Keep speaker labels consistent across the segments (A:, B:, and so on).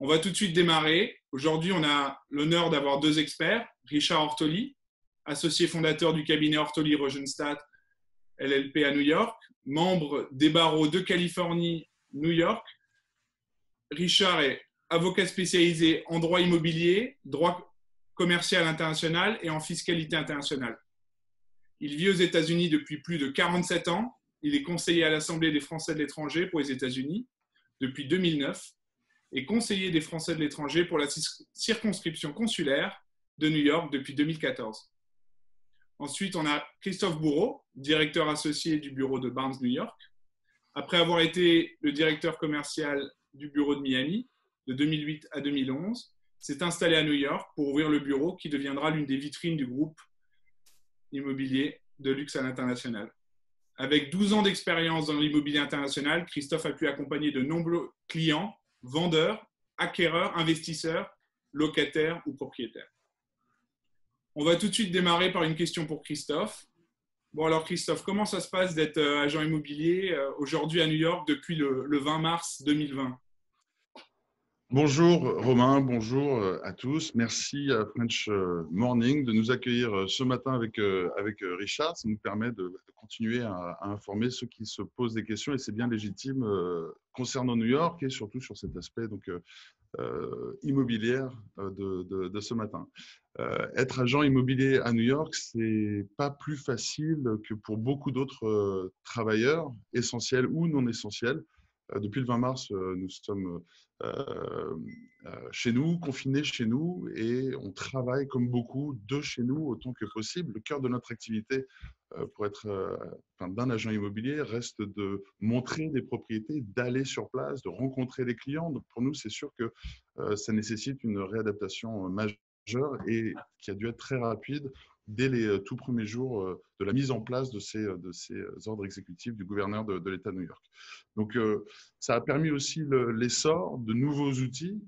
A: On va tout de suite démarrer. Aujourd'hui, on a l'honneur d'avoir deux experts. Richard Ortoli, associé fondateur du cabinet Ortoli Rosenstadt LLP à New York, membre des barreaux de Californie, New York. Richard est avocat spécialisé en droit immobilier, droit commercial international et en fiscalité internationale. Il vit aux États-Unis depuis plus de 47 ans. Il est conseiller à l'Assemblée des Français de l'étranger pour les États-Unis depuis 2009 et conseiller des Français de l'étranger pour la circonscription consulaire de New York depuis 2014. Ensuite, on a Christophe Bourreau, directeur associé du bureau de Barnes New York. Après avoir été le directeur commercial du bureau de Miami de 2008 à 2011, s'est installé à New York pour ouvrir le bureau qui deviendra l'une des vitrines du groupe immobilier de luxe à l'international. Avec 12 ans d'expérience dans l'immobilier international, Christophe a pu accompagner de nombreux clients, vendeurs, acquéreurs, investisseurs, locataires ou propriétaires. On va tout de suite démarrer par une question pour Christophe. Bon alors Christophe, comment ça se passe d'être agent immobilier aujourd'hui à New York depuis le 20 mars 2020 ?
B: Bonjour Romain, bonjour à tous. Merci à French Morning de nous accueillir ce matin avec Richard. Ça nous permet de continuer à informer ceux qui se posent des questions et c'est bien légitime concernant New York et surtout sur cet aspect donc, immobilière de ce matin. Être agent immobilier à New York, c'est pas plus facile que pour beaucoup d'autres travailleurs, essentiels ou non essentiels. Depuis le 20 mars, nous sommes chez nous, confinés chez nous, et on travaille comme beaucoup de chez nous autant que possible. Le cœur de notre activité pour être d'un agent immobilier reste de montrer des propriétés, d'aller sur place, de rencontrer les clients. Donc pour nous, c'est sûr que ça nécessite une réadaptation majeure et qui a dû être très rapide dès les tout premiers jours de la mise en place de ces ordres exécutifs du gouverneur de l'État de New York. Donc, ça a permis aussi l'essor de nouveaux outils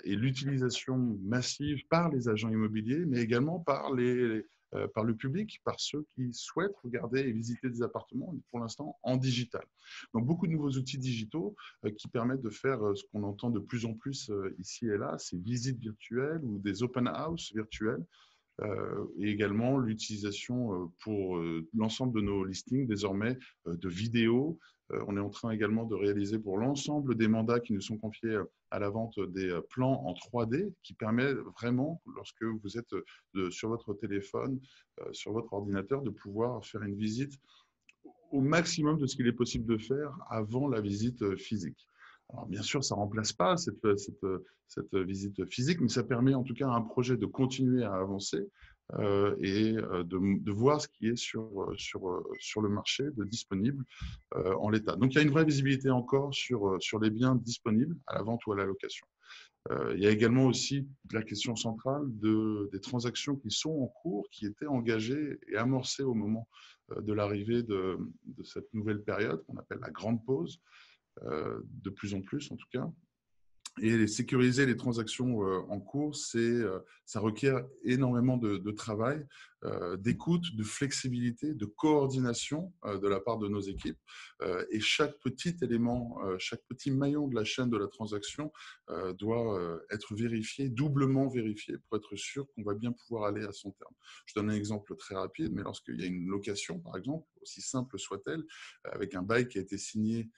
B: et l'utilisation massive par les agents immobiliers, mais également par le public, par ceux qui souhaitent regarder et visiter des appartements, pour l'instant en digital. Donc, beaucoup de nouveaux outils digitaux qui permettent de faire ce qu'on entend de plus en plus ici et là, ces visites virtuelles ou des open house virtuels. Et également l'utilisation pour l'ensemble de nos listings désormais de vidéos. On est en train également de réaliser pour l'ensemble des mandats qui nous sont confiés à la vente des plans en 3D qui permet vraiment, lorsque vous êtes sur votre téléphone, sur votre ordinateur, de pouvoir faire une visite au maximum de ce qu'il est possible de faire avant la visite physique. Alors, bien sûr, ça ne remplace pas cette visite physique, mais ça permet en tout cas à un projet de continuer à avancer et de voir ce qui est sur le marché de disponible en l'état. Donc, il y a une vraie visibilité encore sur les biens disponibles à la vente ou à la location. Il y a également aussi la question centrale des transactions qui sont en cours, qui étaient engagées et amorcées au moment de l'arrivée de cette nouvelle période qu'on appelle la grande pause. De plus en plus en tout cas. Et sécuriser les transactions en cours, ça requiert énormément de travail, d'écoute, de flexibilité, de coordination de la part de nos équipes. Et chaque petit élément, chaque petit maillon de la chaîne de la transaction doit être vérifié, doublement vérifié, pour être sûr qu'on va bien pouvoir aller à son terme. Je donne un exemple très rapide, mais lorsqu'il y a une location, par exemple, aussi simple soit-elle, avec un bail qui a été signé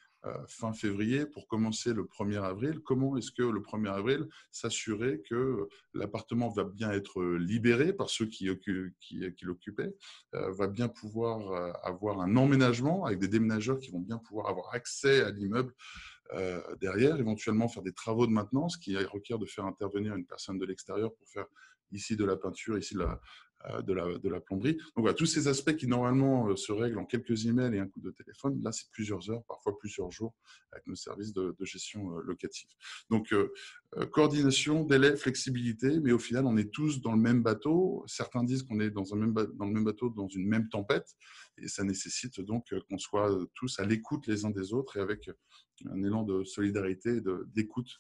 B: fin février pour commencer le 1er avril. Comment est-ce que le 1er avril s'assurer que l'appartement va bien être libéré par ceux qui l'occupaient, va bien pouvoir avoir un emménagement avec des déménageurs qui vont bien pouvoir avoir accès à l'immeuble derrière, éventuellement faire des travaux de maintenance qui requièrent de faire intervenir une personne de l'extérieur pour faire ici de la peinture, ici de la plomberie. Donc voilà, tous ces aspects qui normalement se règlent en quelques emails et un coup de téléphone, là c'est plusieurs heures, parfois plusieurs jours avec nos services de gestion locative. Donc coordination, délai, flexibilité, mais au final on est tous dans le même bateau. Certains disent qu'on est dans le même bateau, dans une même tempête, et ça nécessite donc qu'on soit tous à l'écoute les uns des autres et avec un élan de solidarité et d'écoute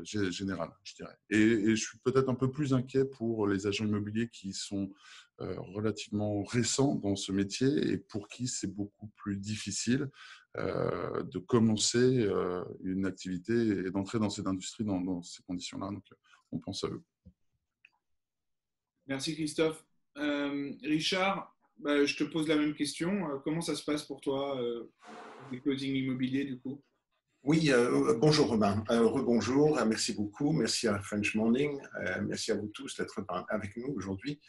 B: général, je dirais. Et je suis peut-être un peu plus inquiet pour les agents immobiliers qui sont relativement récents dans ce métier et pour qui c'est beaucoup plus difficile de commencer une activité et d'entrer dans cette industrie dans ces conditions-là. Donc, on pense à eux.
A: Merci Christophe. Richard, je te pose la même question. Comment ça se passe pour toi, les closings immobiliers du coup?
C: Oui, bonjour Robin. Rebonjour, merci beaucoup. Merci à French Morning. Merci à vous tous d'être avec nous aujourd'hui.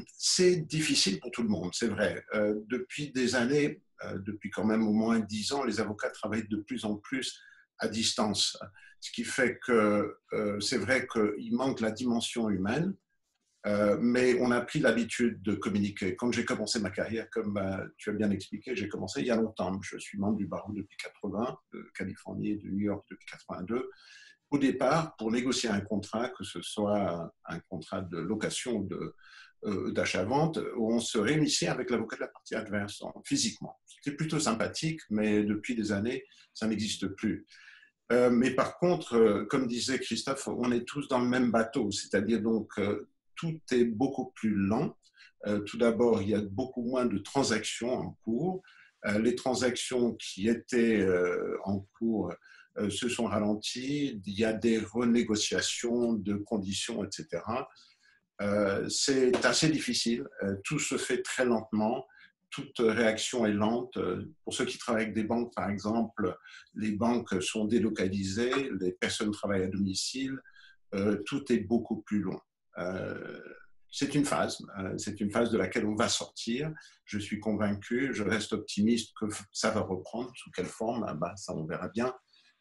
C: C'est difficile pour tout le monde, c'est vrai. Depuis des années, depuis quand même au moins 10 ans, les avocats travaillent de plus en plus à distance. Ce qui fait que c'est vrai qu'il manque la dimension humaine. Mais on a pris l'habitude de communiquer. Quand j'ai commencé ma carrière, comme tu as bien expliqué, j'ai commencé il y a longtemps. Je suis membre du barreau depuis 80, de Californie et de New York depuis 82. Au départ, pour négocier un contrat, que ce soit un contrat de location ou d'achat-vente, on se réunissait avec l'avocat de la partie adverse physiquement. C'était plutôt sympathique, mais depuis des années, ça n'existe plus. Mais par contre, comme disait Christophe, on est tous dans le même bateau, c'est-à-dire donc tout est beaucoup plus lent. Tout d'abord, il y a beaucoup moins de transactions en cours. Les transactions qui étaient en cours se sont ralenties. Il y a des renégociations de conditions, etc. C'est assez difficile. Tout se fait très lentement. Toute réaction est lente. Pour ceux qui travaillent avec des banques, par exemple, les banques sont délocalisées, les personnes travaillent à domicile. Tout est beaucoup plus long. C'est une phase de laquelle on va sortir. Je suis convaincu, je reste optimiste que ça va reprendre. Sous quelle forme? Ça, on verra bien.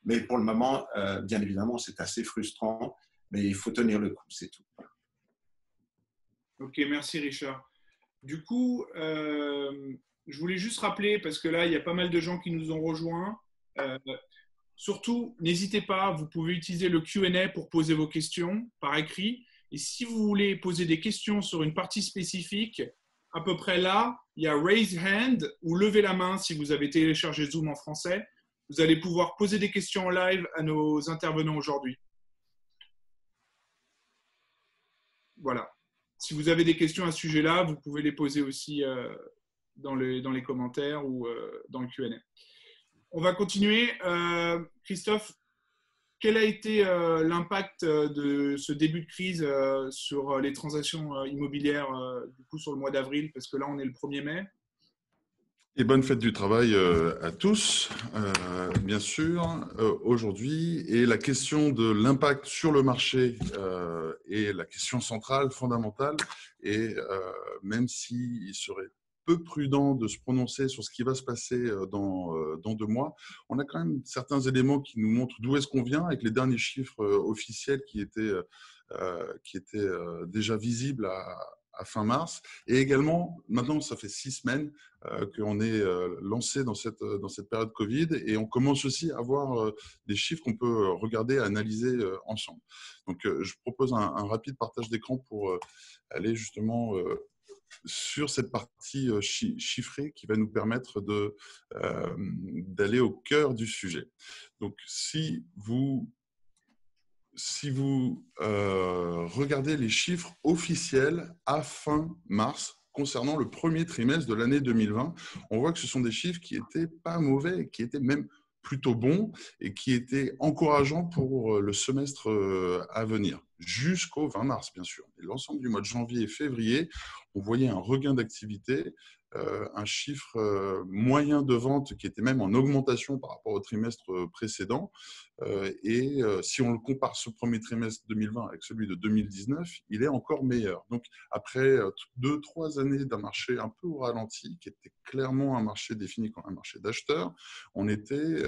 C: Mais pour le moment, bien évidemment, c'est assez frustrant, mais il faut tenir le coup, c'est tout.
A: Ok, merci Richard. Du coup, je voulais juste rappeler, parce que là, il y a pas mal de gens qui nous ont rejoints. Euh, Surtout, n'hésitez pas, vous pouvez utiliser le Q&A pour poser vos questions par écrit. Et si vous voulez poser des questions sur une partie spécifique, à peu près là, il y a Raise Hand ou Lever la main si vous avez téléchargé Zoom en français. Vous allez pouvoir poser des questions en live à nos intervenants aujourd'hui. Voilà. Si vous avez des questions à ce sujet-là, vous pouvez les poser aussi dans les commentaires ou dans le Q&A. On va continuer. Christophe, quel a été l'impact de ce début de crise sur les transactions immobilières du coup sur le mois d'avril? Parce que là, on est le 1er mai.
B: Et bonne fête du travail à tous, bien sûr, aujourd'hui. Et la question de l'impact sur le marché est la question centrale, fondamentale. Et même s'il serait peu prudent de se prononcer sur ce qui va se passer dans 2 mois, on a quand même certains éléments qui nous montrent d'où est-ce qu'on vient, avec les derniers chiffres officiels qui étaient déjà visibles à fin mars. Et également, maintenant, ça fait 6 semaines qu'on est lancé dans cette période Covid, et on commence aussi à avoir des chiffres qu'on peut regarder, analyser ensemble. Donc, je propose un rapide partage d'écran pour aller justement sur cette partie chiffrée qui va nous permettre d'aller au cœur du sujet. Donc, si vous regardez les chiffres officiels à fin mars concernant le premier trimestre de l'année 2020, on voit que ce sont des chiffres qui n'étaient pas mauvais, qui étaient même plutôt bons et qui étaient encourageants pour le semestre à venir, jusqu'au 20 mars, bien sûr. Et l'ensemble du mois de janvier et février, on voyait un regain d'activité, un chiffre moyen de vente qui était même en augmentation par rapport au trimestre précédent. Et si on le compare ce premier trimestre 2020 avec celui de 2019, il est encore meilleur. Donc, après 2-3 années d'un marché un peu au ralenti, qui était clairement un marché défini comme un marché d'acheteurs, on était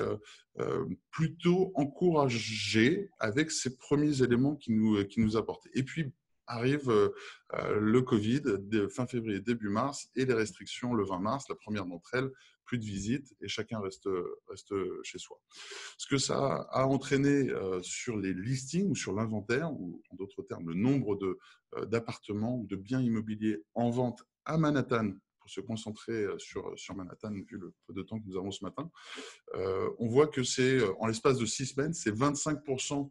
B: plutôt encouragé avec ces premiers éléments qui nous apportaient. Et puis, arrive le Covid fin février, début mars, et les restrictions le 20 mars, la première d'entre elles, plus de visites et chacun reste chez soi. Ce que ça a entraîné sur les listings ou sur l'inventaire, ou en d'autres termes le nombre d'appartements ou de biens immobiliers en vente à Manhattan, pour se concentrer sur Manhattan, vu le peu de temps que nous avons ce matin, on voit que c'est en l'espace de 6 semaines, c'est 25%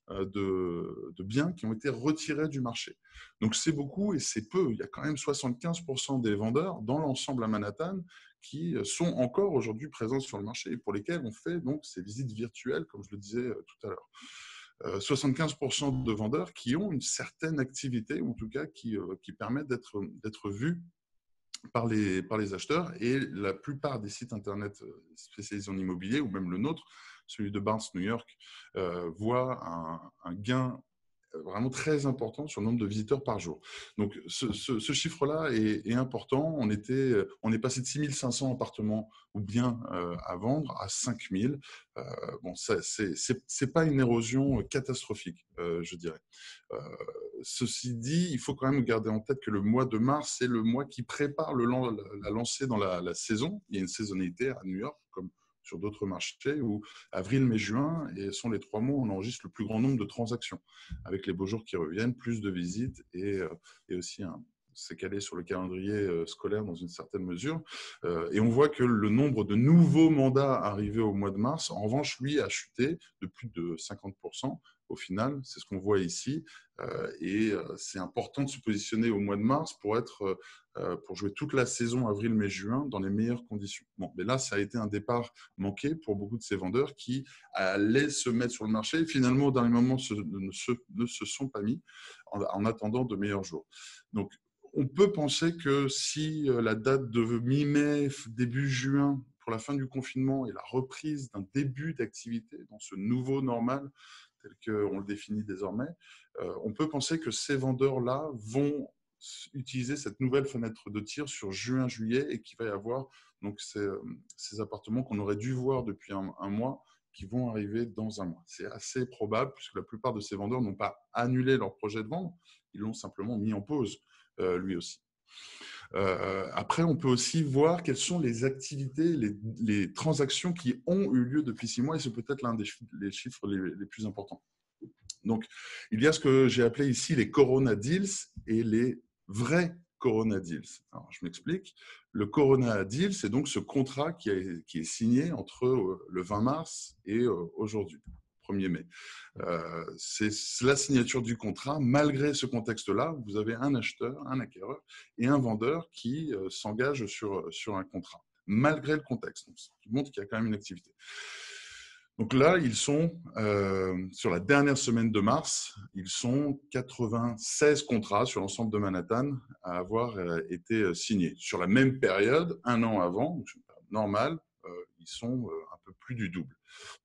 B: de biens qui ont été retirés du marché. Donc c'est beaucoup et c'est peu. Il y a quand même 75% des vendeurs dans l'ensemble à Manhattan qui sont encore aujourd'hui présents sur le marché et pour lesquels on fait donc ces visites virtuelles, comme je le disais tout à l'heure. 75% de vendeurs qui ont une certaine activité, ou en tout cas qui permettent d'être vus par les acheteurs, et la plupart des sites internet spécialisés en immobilier, ou même le nôtre, celui de Barnes New York, voit un gain vraiment très important sur le nombre de visiteurs par jour. Donc, ce chiffre-là est important. On est passé de 6 500 appartements ou biens à vendre à 5 000. Bon, c'est pas une érosion catastrophique, je dirais. Ceci dit, il faut quand même garder en tête que le mois de mars, c'est le mois qui prépare la lancée dans la saison. Il y a une saisonnalité à New York, comme sur d'autres marchés, où avril, mai, juin sont les 3 mois où on enregistre le plus grand nombre de transactions, avec les beaux jours qui reviennent, plus de visites et aussi c'est calé sur le calendrier scolaire dans une certaine mesure. Et on voit que le nombre de nouveaux mandats arrivés au mois de mars, en revanche, lui, a chuté de plus de 50%. Au final, c'est ce qu'on voit ici. Et c'est important de se positionner au mois de mars pour jouer toute la saison avril, mai, juin dans les meilleures conditions. Bon, mais là, ça a été un départ manqué pour beaucoup de ces vendeurs qui allaient se mettre sur le marché et finalement, au dernier moment, ne se sont pas mis en attendant de meilleurs jours. Donc, on peut penser que si la date de mi-mai, début juin, pour la fin du confinement et la reprise d'un début d'activité dans ce nouveau normal, tel qu'on le définit désormais, on peut penser que ces vendeurs-là vont utiliser cette nouvelle fenêtre de tir sur juin-juillet et qu'il va y avoir donc ces appartements qu'on aurait dû voir depuis un mois qui vont arriver dans un mois. C'est assez probable puisque la plupart de ces vendeurs n'ont pas annulé leur projet de vente, ils l'ont simplement mis en pause, lui aussi. Après, on peut aussi voir quelles sont les activités, les transactions qui ont eu lieu depuis 6 mois, et c'est peut-être l'un des chiffres les plus importants. Donc, il y a ce que j'ai appelé ici les Corona Deals et les vrais Corona Deals. Alors, je m'explique. Le Corona Deal, c'est donc ce contrat qui est signé entre le 20 mars et aujourd'hui. 1er mai. C'est la signature du contrat. Malgré ce contexte-là, vous avez un acheteur, un acquéreur et un vendeur qui s'engagent sur un contrat, malgré le contexte. Donc, ça montre qu'il y a quand même une activité. Donc là, ils sont, sur la dernière semaine de mars, ils sont 96 contrats sur l'ensemble de Manhattan à avoir été signés. Sur la même période, un an avant, donc normal, ils sont un peu plus du double.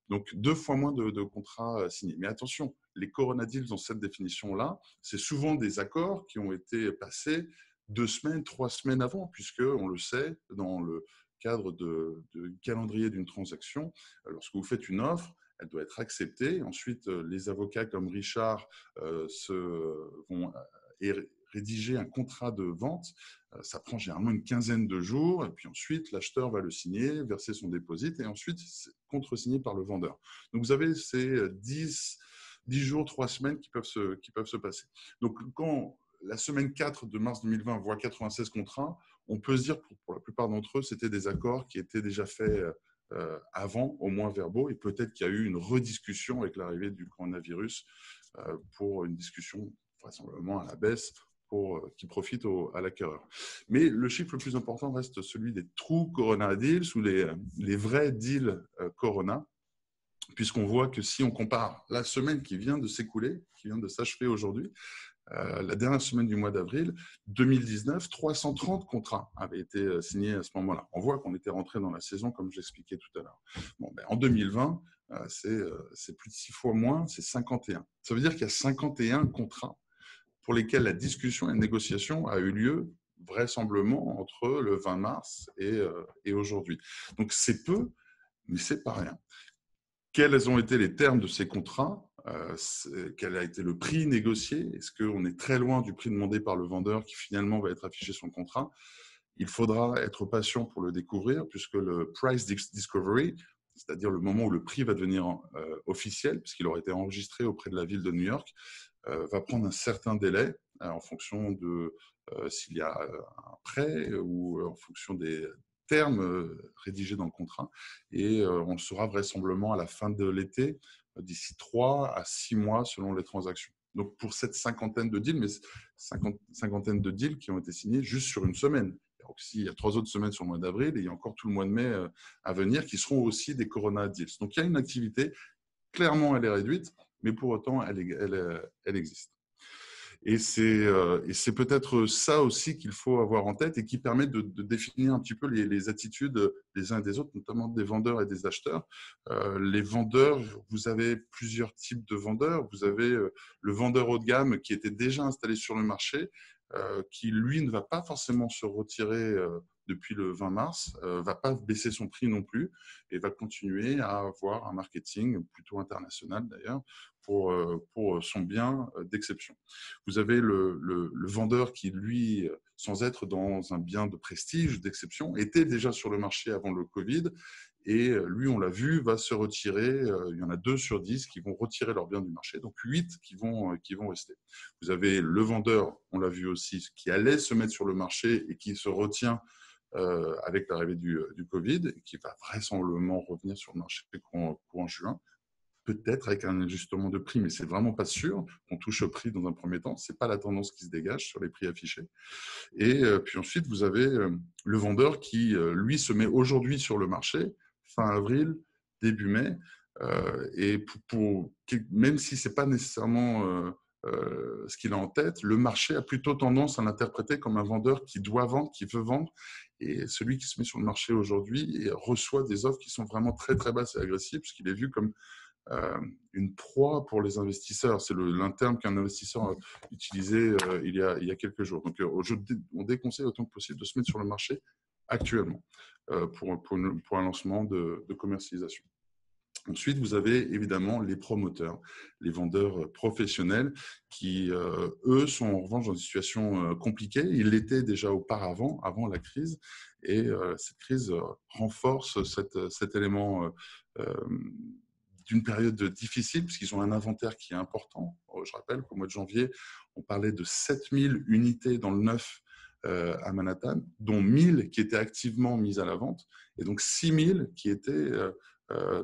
B: Donc, 2 fois moins de contrats signés. Mais attention, les Corona Deals dans cette définition-là, c'est souvent des accords qui ont été passés 2 semaines, 3 semaines avant, puisque, on le sait, dans le cadre du calendrier d'une transaction, lorsque vous faites une offre, elle doit être acceptée. Ensuite, les avocats comme Richard vont rédiger un contrat de vente. Ça prend généralement une quinzaine de jours, et puis ensuite, l'acheteur va le signer, verser son dépôt, et ensuite, c'est contre-signé par le vendeur. Donc, vous avez ces 10 jours, 3 semaines qui peuvent se passer. Donc, quand la semaine 4 de mars 2020 voit 96 contrats, on peut se dire, pour la plupart d'entre eux, c'était des accords qui étaient déjà faits avant, au moins verbaux, et peut-être qu'il y a eu une rediscussion avec l'arrivée du coronavirus pour une discussion vraisemblablement à la baisse, qui profite à l'acquéreur. Mais le chiffre le plus important reste celui des true Corona Deals ou les vrais deals Corona, puisqu'on voit que si on compare la semaine qui vient de s'écouler, qui vient de s'achever aujourd'hui, la dernière semaine du mois d'avril 2019, 330 contrats avaient été signés à ce moment-là. On voit qu'on était rentré dans la saison, comme j'expliquais tout à l'heure. Bon, en 2020, c'est plus de 6 fois moins, c'est 51. Ça veut dire qu'il y a 51 contrats pour lesquels la discussion et la négociation a eu lieu vraisemblablement entre le 20 mars et aujourd'hui. Donc c'est peu, mais c'est pas rien. Quels ont été les termes de ces contrats ? Quel a été le prix négocié ? Est-ce qu'on est très loin du prix demandé par le vendeur qui finalement va être affiché sur le contrat ? Il faudra être patient pour le découvrir puisque le price discovery, c'est-à-dire le moment où le prix va devenir officiel, puisqu'il aura été enregistré auprès de la ville de New York, va prendre un certain délai en fonction de s'il y a un prêt ou en fonction des termes rédigés dans le contrat. Et on le saura vraisemblablement à la fin de l'été d'ici 3 à 6 mois selon les transactions. Donc, pour cette cinquantaine de deals, mais cinquantaine de deals qui ont été signés juste sur une semaine. Il y a 3 autres semaines sur le mois d'avril et il y a encore tout le mois de mai à venir qui seront aussi des Corona Deals. Donc, il y a une activité, clairement, elle est réduite, mais pour autant, elle existe. Et c'est peut-être ça aussi qu'il faut avoir en tête et qui permet de définir un petit peu les attitudes des uns et des autres, notamment des vendeurs et des acheteurs. Les vendeurs, vous avez plusieurs types de vendeurs. Vous avez le vendeur haut de gamme qui était déjà installé sur le marché, qui lui ne va pas forcément se retirer depuis le 20 mars, va pas baisser son prix non plus et va continuer à avoir un marketing plutôt international d'ailleurs pour son bien d'exception. Vous avez le vendeur qui, lui, sans être dans un bien de prestige, d'exception, était déjà sur le marché avant le Covid. Et lui, on l'a vu, va se retirer. Il y en a 2 sur 10 qui vont retirer leur bien du marché, donc 8 qui vont rester. Vous avez le vendeur, on l'a vu aussi, qui allait se mettre sur le marché et qui se retient avec l'arrivée du Covid, et qui va vraisemblablement revenir sur le marché courant juin. Peut-être avec un ajustement de prix, mais c'est vraiment pas sûr qu'on touche au prix dans un premier temps. C'est pas la tendance qui se dégage sur les prix affichés. Et puis ensuite, vous avez le vendeur qui, lui, se met aujourd'hui sur le marché, fin avril, début mai, et même si c'est pas nécessairement ce qu'il a en tête, le marché a plutôt tendance à l'interpréter comme un vendeur qui doit vendre, qui veut vendre. Et celui qui se met sur le marché aujourd'hui reçoit des offres qui sont vraiment très très basses et agressives, puisqu'il est vu comme une proie pour les investisseurs. C'est un terme qu'un investisseur utilisait il y a quelques jours. Donc, on déconseille autant que possible de se mettre sur le marché actuellement pour un lancement de commercialisation. Ensuite, vous avez évidemment les promoteurs, les vendeurs professionnels qui, eux, sont en revanche dans une situation compliquée. Ils l'étaient déjà auparavant, avant la crise. Et cette crise renforce cet élément d'une période difficile, puisqu'ils ont un inventaire qui est important. Je rappelle qu'au mois de janvier, on parlait de 7000 unités dans le neuf à Manhattan, dont 1000 qui étaient activement mises à la vente, et donc 6000 qui étaient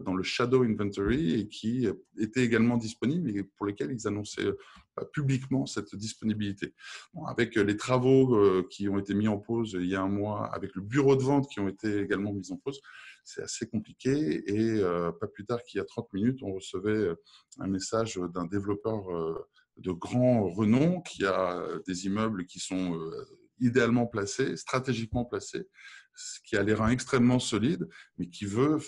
B: dans le shadow inventory et qui étaient également disponibles et pour lesquels ils annonçaient publiquement cette disponibilité. Bon, avec les travaux qui ont été mis en pause il y a un mois, avec le bureau de vente qui ont été également mis en pause, c'est assez compliqué. Et pas plus tard qu'il y a 30 minutes, on recevait un message d'un développeur de grand renom qui a des immeubles qui sont idéalement placés, stratégiquement placés, qui a les reins extrêmement solides, mais qui veut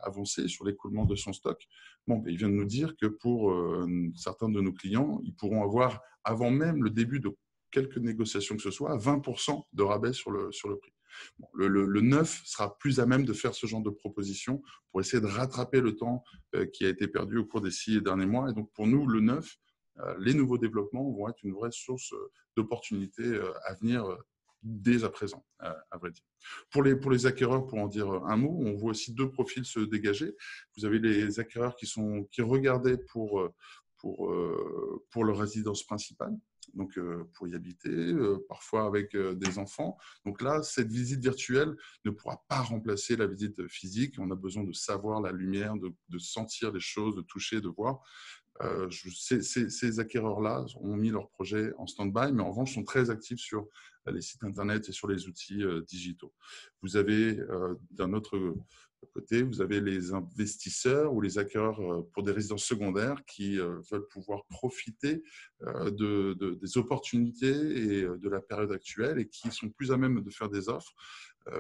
B: avancer sur l'écoulement de son stock. Bon, il vient de nous dire que pour certains de nos clients, ils pourront avoir, avant même le début de quelques négociations que ce soit, 20% de rabais sur le prix. Bon, le neuf sera plus à même de faire ce genre de proposition pour essayer de rattraper le temps qui a été perdu au cours des 6 derniers mois. Et donc, pour nous, le neuf, les nouveaux développements vont être une vraie source d'opportunités à venir dès à présent, à vrai dire. Pour les acquéreurs, pour en dire un mot, on voit aussi 2 profils se dégager. Vous avez les acquéreurs qui regardaient pour leur résidence principale, donc pour y habiter, parfois avec des enfants. Donc là, cette visite virtuelle ne pourra pas remplacer la visite physique. On a besoin de savoir la lumière, de sentir les choses, de toucher, de voir. Ces acquéreurs-là ont mis leur projet en stand-by, mais en revanche sont très actifs sur les sites internet et sur les outils digitaux. Vous avez d'un autre côté, vous avez les investisseurs ou les acquéreurs pour des résidences secondaires qui veulent pouvoir profiter des opportunités et de la période actuelle et qui sont plus à même de faire des offres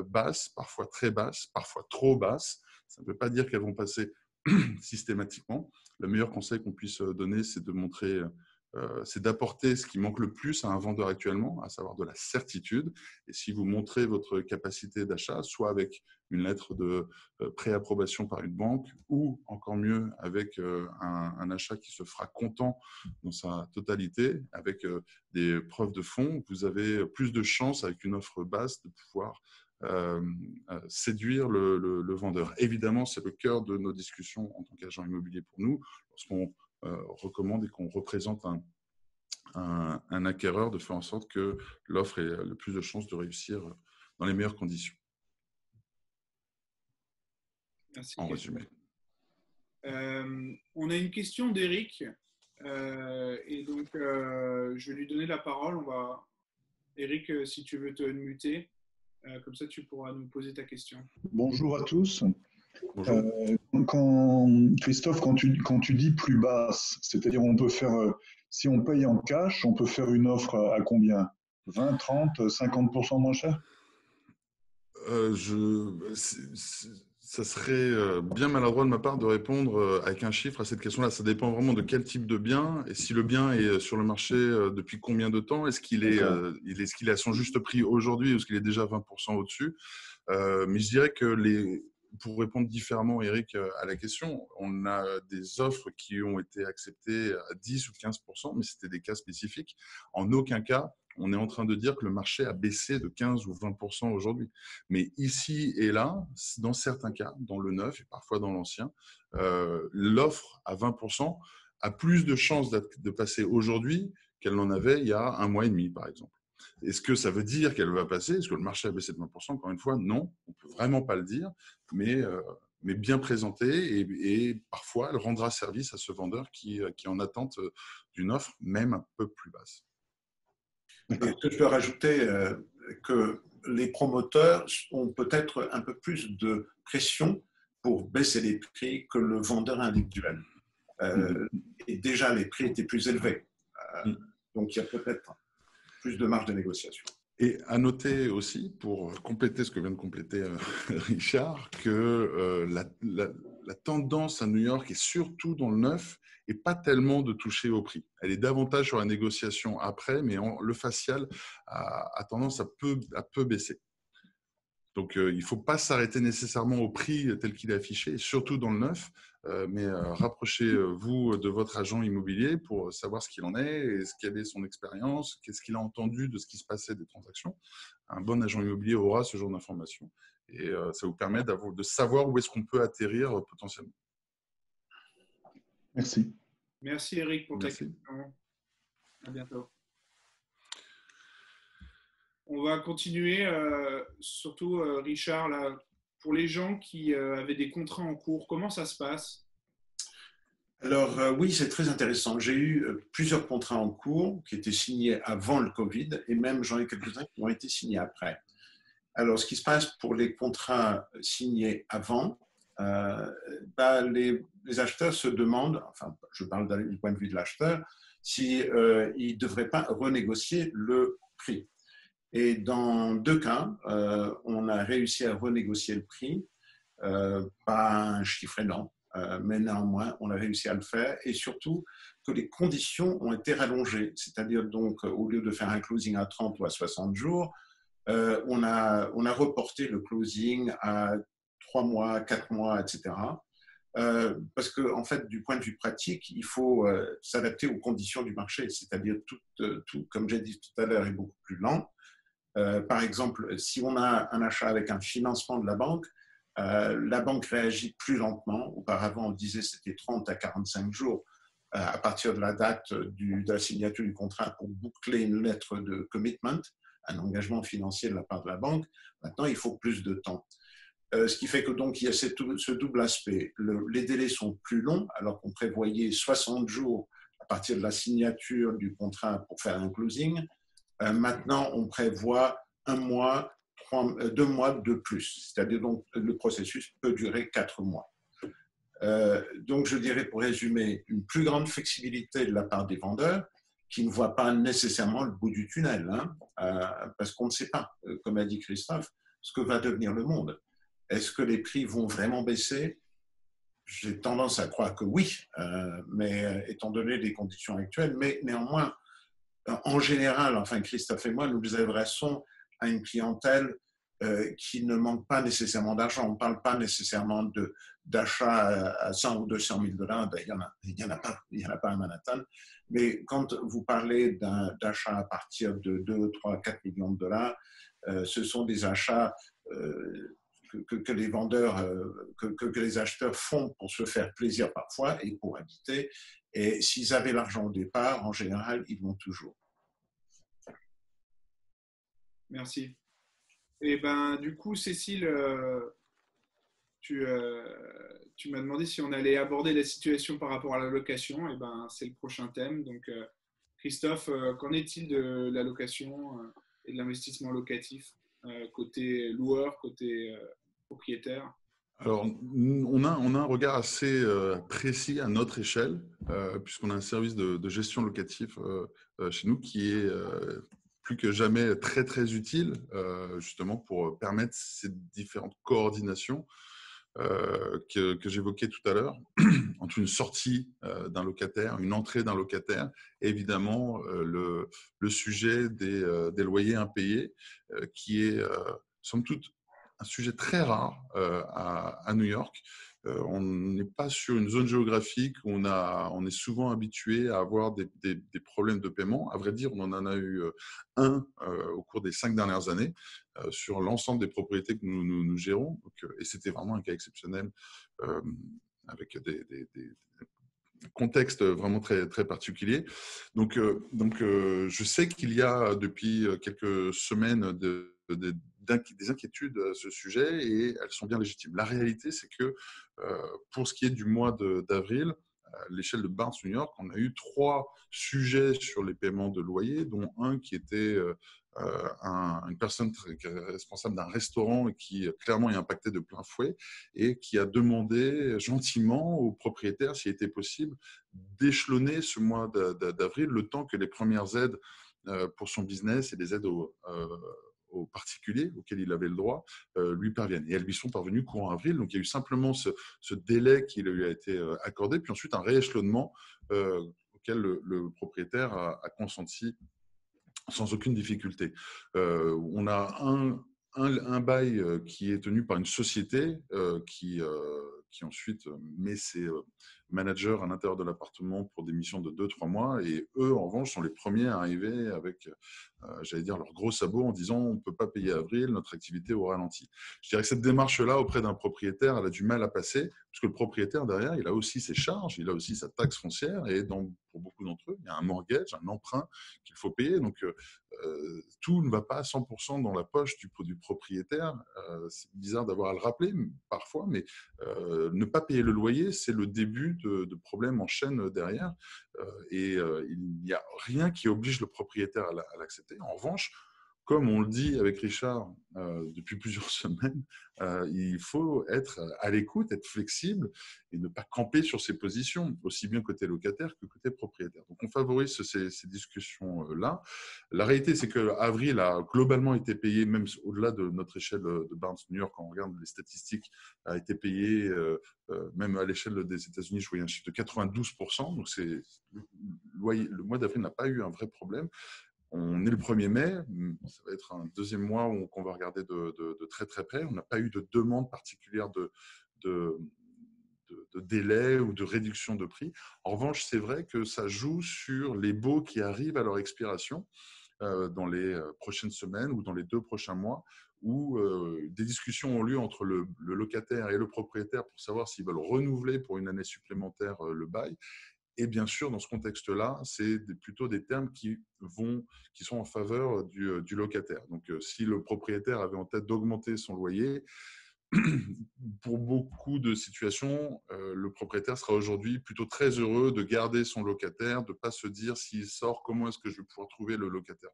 B: basses, parfois très basses, parfois trop basses. Ça ne veut pas dire qu'elles vont passer systématiquement. Le meilleur conseil qu'on puisse donner, c'est de montrer, c'est d'apporter ce qui manque le plus à un vendeur actuellement, à savoir de la certitude. Et si vous montrez votre capacité d'achat, soit avec une lettre de préapprobation par une banque, ou encore mieux avec un achat qui se fera comptant dans sa totalité, avec des preuves de fonds, vous avez plus de chances avec une offre basse de pouvoir séduire le vendeur. Évidemment, c'est le cœur de nos discussions en tant qu'agent immobilier pour nous, lorsqu'on recommande et qu'on représente un acquéreur, de faire en sorte que l'offre ait le plus de chances de réussir dans les meilleures conditions.
A: Merci.
B: En résumé.
A: On a une question d'Eric. Et donc, je vais lui donner la parole. Eric, si tu veux te muter, comme ça tu pourras nous poser ta question.
D: Bonjour à tous.
B: Bonjour.
D: Christophe, quand tu dis plus basse, c'est-à-dire on peut faire, si on paye en cash, on peut faire une offre à combien? 20, 30, 50% moins cher?
B: Ça serait bien maladroit de ma part de répondre avec un chiffre à cette question-là. Ça dépend vraiment de quel type de bien et si le bien est sur le marché depuis combien de temps. Est-ce qu'il est à son juste prix aujourd'hui ou est-ce qu'il est déjà 20% au-dessus? Mais je dirais que pour répondre différemment, Eric, à la question, on a des offres qui ont été acceptées à 10 ou 15%, mais c'était des cas spécifiques. En aucun cas, on est en train de dire que le marché a baissé de 15 ou 20% aujourd'hui. Mais ici et là, dans certains cas, dans le neuf et parfois dans l'ancien, l'offre à 20% a plus de chances de passer aujourd'hui qu'elle n'en avait il y a un mois et demi, par exemple. Est-ce que ça veut dire qu'elle va passer? Est-ce que le marché a baissé de 20%? Encore une fois, non, on ne peut vraiment pas le dire, mais bien présentée et parfois elle rendra service à ce vendeur qui est en attente d'une offre même un peu plus basse.
C: Et je peux rajouter que les promoteurs ont peut-être un peu plus de pression pour baisser les prix que le vendeur individuel. Et déjà, les prix étaient plus élevés. Donc, il y a peut-être plus de marge de négociation.
B: Et à noter aussi, pour compléter ce que vient de compléter Richard, que la tendance à New York, et surtout dans le neuf, n'est pas tellement de toucher au prix. Elle est davantage sur la négociation après, mais le facial a tendance à peu baisser. Donc, il ne faut pas s'arrêter nécessairement au prix tel qu'il est affiché, surtout dans le neuf, mais rapprochez-vous de votre agent immobilier pour savoir ce qu'il en est, et quelle est son expérience, qu'est-ce qu'il a entendu de ce qui se passait des transactions. Un bon agent immobilier aura ce genre d'informations et ça vous permet de savoir où est-ce qu'on peut atterrir potentiellement.
D: Merci.
A: Merci Eric pour ta question. À bientôt. On va continuer, surtout Richard, là, pour les gens qui avaient des contrats en cours, comment ça se passe?
C: Alors oui, c'est très intéressant. J'ai eu plusieurs contrats en cours qui étaient signés avant le Covid et même j'en ai quelques-uns qui ont été signés après. Alors ce qui se passe pour les contrats signés avant, les acheteurs se demandent, enfin je parle du point de vue de l'acheteur, s'ils ne devraient pas renégocier le prix. Et dans deux cas, on a réussi à renégocier le prix, pas un chiffre énorme, mais néanmoins, on a réussi à le faire. Et surtout, que les conditions ont été rallongées. C'est-à-dire, donc, au lieu de faire un closing à 30 ou à 60 jours, on a reporté le closing à 3 mois, 4 mois, etc. Parce que, en fait, du point de vue pratique, il faut s'adapter aux conditions du marché. C'est-à-dire, tout, comme j'ai dit tout à l'heure, est beaucoup plus lent. Par exemple, si on a un achat avec un financement de la banque réagit plus lentement. Auparavant, on disait que c'était 30 à 45 jours à partir de la date de la signature du contrat pour boucler une lettre de commitment, un engagement financier de la part de la banque. Maintenant, il faut plus de temps. Ce qui fait que donc il y a ce double aspect. Les délais sont plus longs, alors qu'on prévoyait 60 jours à partir de la signature du contrat pour faire un closing. Maintenant, on prévoit 1 mois, 2 mois de plus. C'est-à-dire donc le processus peut durer 4 mois. Donc, je dirais pour résumer, une plus grande flexibilité de la part des vendeurs qui ne voient pas nécessairement le bout du tunnel, parce qu'on ne sait pas, comme a dit Christophe, ce que va devenir le monde. Est-ce que les prix vont vraiment baisser? J'ai tendance à croire que oui, mais étant donné les conditions actuelles, mais néanmoins, en général, enfin Christophe et moi, nous nous adressons à une clientèle qui ne manque pas nécessairement d'argent. On ne parle pas nécessairement d'achat à 100 ou 200 000 $. Il n'y en a pas à Manhattan. Mais quand vous parlez d'achat à partir de 2, 3, 4 millions de dollars, ce sont des achats que les vendeurs, que les acheteurs font pour se faire plaisir parfois et pour habiter. Et s'ils avaient l'argent au départ, en général, ils vont toujours.
A: Merci. Et ben, du coup, Cécile, tu m'as demandé si on allait aborder la situation par rapport à la location. Et ben, c'est le prochain thème. Donc, Christophe, qu'en est-il de la location et de l'investissement locatif côté loueur, côté propriétaire?
B: Alors, on a un regard assez précis à notre échelle, puisqu'on a un service de gestion locatif chez nous qui est plus que jamais très, très utile, justement pour permettre ces différentes coordinations que j'évoquais tout à l'heure, entre une sortie d'un locataire, une entrée d'un locataire, et évidemment le sujet des loyers impayés, qui est, somme toute, un sujet très rare à New York. On n'est pas sur une zone géographique où on est souvent habitué à avoir des problèmes de paiement. À vrai dire, on en a eu un au cours des 5 dernières années sur l'ensemble des propriétés que nous gérons. Donc, et c'était vraiment un cas exceptionnel avec des contexte vraiment très, très particulier. Donc, je sais qu'il y a depuis quelques semaines des inquiétudes à ce sujet et elles sont bien légitimes. La réalité, c'est que pour ce qui est du mois d'avril, à l'échelle de Barnes New York, on a eu 3 sujets sur les paiements de loyer, dont un qui était une personne responsable d'un restaurant et qui clairement est impacté de plein fouet et qui a demandé gentiment aux propriétaires s'il était possible d'échelonner ce mois d'avril le temps que les premières aides pour son business et les aides aux particuliers auxquels il avait le droit lui parviennent. Et elles lui sont parvenues courant avril. Donc, il y a eu simplement ce délai qui lui a été accordé, puis ensuite un rééchelonnement auquel le propriétaire a consenti sans aucune difficulté. On a un bail qui est tenu par une société qui ensuite met ses managers à l'intérieur de l'appartement pour des missions de 2-3 mois. Et eux, en revanche, sont les premiers à arriver avec, j'allais dire, leurs gros sabots en disant on ne peut pas payer avril, notre activité au ralenti. Je dirais que cette démarche-là, auprès d'un propriétaire, elle a du mal à passer, parce que le propriétaire, derrière, il a aussi ses charges, il a aussi sa taxe foncière, et pour beaucoup d'entre eux, il y a un mortgage, un emprunt qu'il faut payer. Donc, tout ne va pas à 100% dans la poche du propriétaire. C'est bizarre d'avoir à le rappeler parfois, mais ne pas payer le loyer, c'est le début de problèmes en chaîne derrière. Il n'y a rien qui oblige le propriétaire à l'accepter. En revanche, comme on le dit avec Richard depuis plusieurs semaines, il faut être à l'écoute, être flexible et ne pas camper sur ses positions, aussi bien côté locataire que côté propriétaire. Donc, on favorise ces discussions-là. La réalité, c'est qu'avril a globalement été payé, même au-delà de notre échelle de Barnes New York, quand on regarde les statistiques, a été payé, même à l'échelle des États-Unis, je voyais un chiffre de 92%. Donc, le mois d'avril n'a pas eu un vrai problème. On est le 1er mai, ça va être un deuxième mois qu'on va regarder de très très près. On n'a pas eu de demande particulière de délai ou de réduction de prix. En revanche, c'est vrai que ça joue sur les baux qui arrivent à leur expiration dans les prochaines semaines ou dans les 2 prochains mois, où des discussions ont lieu entre le locataire et le propriétaire pour savoir s'ils veulent renouveler pour une année supplémentaire le bail. Et bien sûr, dans ce contexte-là, c'est plutôt des termes qui sont en faveur du locataire. Donc, si le propriétaire avait en tête d'augmenter son loyer, pour beaucoup de situations, le propriétaire sera aujourd'hui plutôt très heureux de garder son locataire, de ne pas se dire s'il sort, comment est-ce que je vais pouvoir trouver le locataire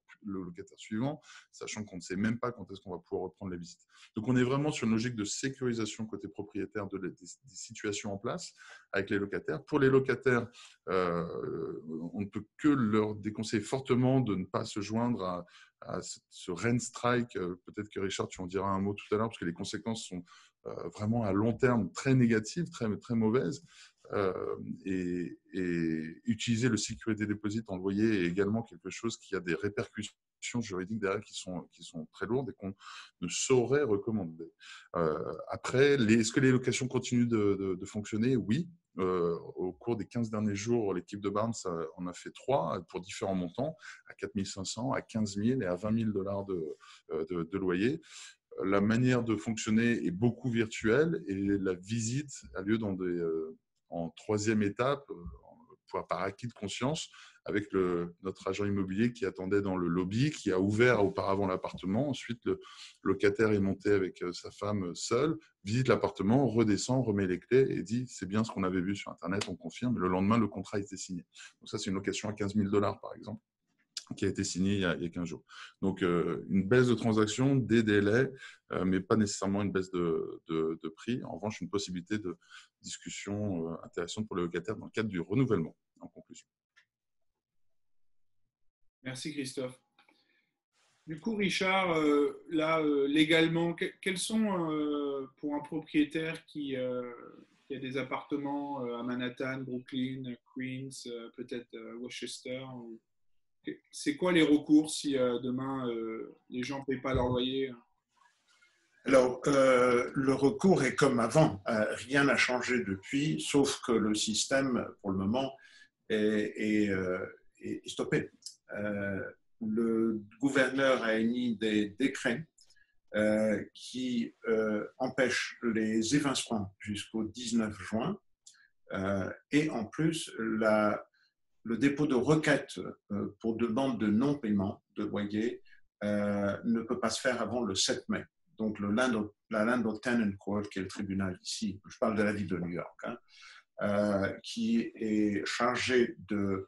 B: suivant, sachant qu'on ne sait même pas quand est-ce qu'on va pouvoir reprendre les visites. Donc, on est vraiment sur une logique de sécurisation côté propriétaire des situations en place avec les locataires. Pour les locataires, on ne peut que leur déconseiller fortement de ne pas se joindre à ce rent strike. Peut-être que Richard, tu en diras un mot tout à l'heure, parce que les conséquences sont vraiment à long terme très négatives, très, très mauvaises. Et utiliser le security deposit en loyer est également quelque chose qui a des répercussions juridiques derrière qui sont très lourdes et qu'on ne saurait recommander. Après, est-ce que les locations continuent de fonctionner? Oui. Au cours des 15 derniers jours, l'équipe de Barnes en a fait 3 pour différents montants, à 4 500, à 15 000 et à 20 000 $ de loyer. La manière de fonctionner est beaucoup virtuelle et la visite a lieu en 3e étape pouvoir par acquis de conscience, avec notre agent immobilier qui attendait dans le lobby, qui a ouvert auparavant l'appartement. Ensuite, le locataire est monté avec sa femme seule, visite l'appartement, redescend, remet les clés et dit « c'est bien ce qu'on avait vu sur Internet, on confirme ». Le lendemain, le contrat a été signé. Donc ça, c'est une location à 15 000 $ par exemple, qui a été signé il y a 15 jours. Donc, une baisse de transaction, des délais, mais pas nécessairement une baisse de prix. En revanche, une possibilité de discussion intéressante pour les locataires dans le cadre du renouvellement, en conclusion.
A: Merci Christophe. Du coup, Richard, là, légalement, quels sont, pour un propriétaire qui a des appartements à Manhattan, Brooklyn, Queens, peut-être Westchester, c'est quoi les recours si demain les gens ne payent pas leur loyer?
C: Alors, le recours est comme avant. Rien n'a changé depuis, sauf que le système, pour le moment, est stoppé. Le gouverneur a émis des décrets qui empêchent les évincements jusqu'au 19 juin. Et en plus, le dépôt de requête pour demande de non-paiement de loyer ne peut pas se faire avant le 7 mai. Donc, la Landlord Tenant Court, qui est le tribunal ici, je parle de la ville de New York, qui est chargé de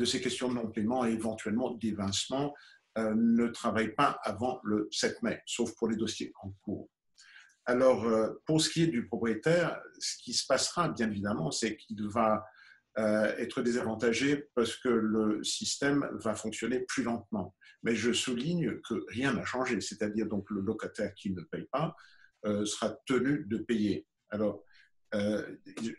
C: ces questions de non-paiement et éventuellement d'évincement, ne travaille pas avant le 7 mai, sauf pour les dossiers en cours. Alors, pour ce qui est du propriétaire, ce qui se passera, bien évidemment, c'est qu'il va être désavantagé parce que le système va fonctionner plus lentement. Mais je souligne que rien n'a changé, c'est-à-dire donc le locataire qui ne paye pas sera tenu de payer. Alors,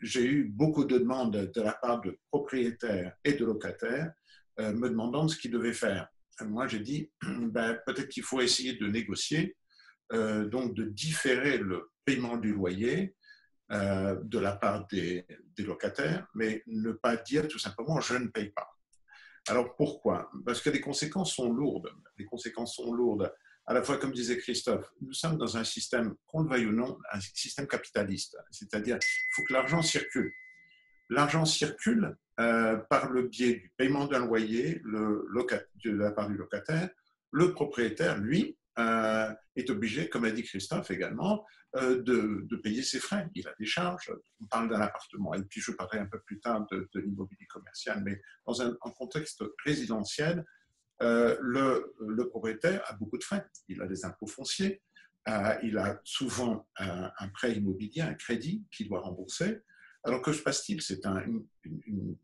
C: j'ai eu beaucoup de demandes de la part de propriétaires et de locataires me demandant ce qu'ils devaient faire. Moi, j'ai dit, peut-être qu'il faut essayer de négocier, donc de différer le paiement du loyer de la part des locataires, mais ne pas dire tout simplement « je ne paye pas ». Alors pourquoi? Parce que les conséquences sont lourdes. Les conséquences sont lourdes. À la fois, comme disait Christophe, nous sommes dans un système, qu'on le veuille ou non, un système capitaliste. C'est-à-dire qu'il faut que l'argent circule. L'argent circule par le biais du paiement d'un loyer de la part du locataire. Le propriétaire, lui, est obligé, comme a dit Christophe également, de payer ses frais. Il a des charges. On parle d'un appartement. Et puis, je parlerai un peu plus tard de l'immobilier commercial. Mais dans un contexte résidentiel, le propriétaire a beaucoup de frais. Il a des impôts fonciers. Il a souvent un prêt immobilier, un crédit qu'il doit rembourser. Alors, que se passe-t-il? C'est une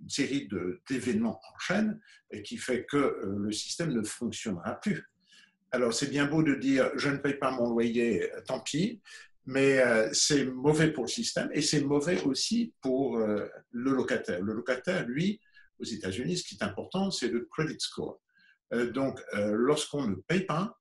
C: série d'événements en chaîne et qui fait que le système ne fonctionnera plus. Alors, c'est bien beau de dire « je ne paye pas mon loyer, tant pis », mais c'est mauvais pour le système et c'est mauvais aussi pour le locataire. Le locataire, lui, aux États-Unis, ce qui est important, c'est le credit score. Donc, lorsqu'on ne paye pas,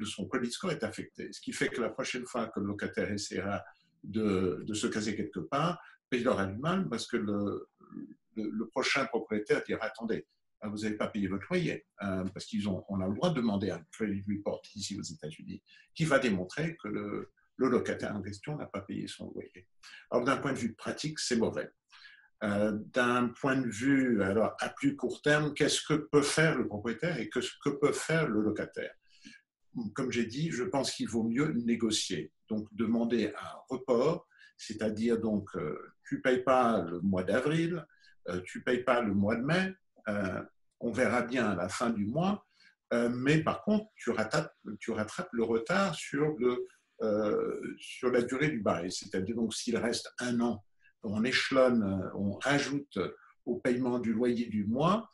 C: son credit score est affecté. Ce qui fait que la prochaine fois que le locataire essaiera de se caser quelque part, il aura du mal parce que le prochain propriétaire dira « attendez, vous n'avez pas payé votre loyer », parce qu'on a le droit de demander un credit report ici aux États-Unis qui va démontrer que le locataire en question n'a pas payé son loyer. Alors, d'un point de vue pratique, c'est mauvais. D'un point de vue alors, à plus court terme, qu'est-ce que peut faire le propriétaire et qu'est-ce que peut faire le locataire? Comme j'ai dit, je pense qu'il vaut mieux négocier. Donc, demander un report, c'est-à-dire donc, tu ne payes pas le mois d'avril, tu ne payes pas le mois de mai, on verra bien à la fin du mois, mais par contre, tu rattrapes le retard sur la durée du bail. C'est-à-dire donc, s'il reste un an, on échelonne, on rajoute au paiement du loyer du mois,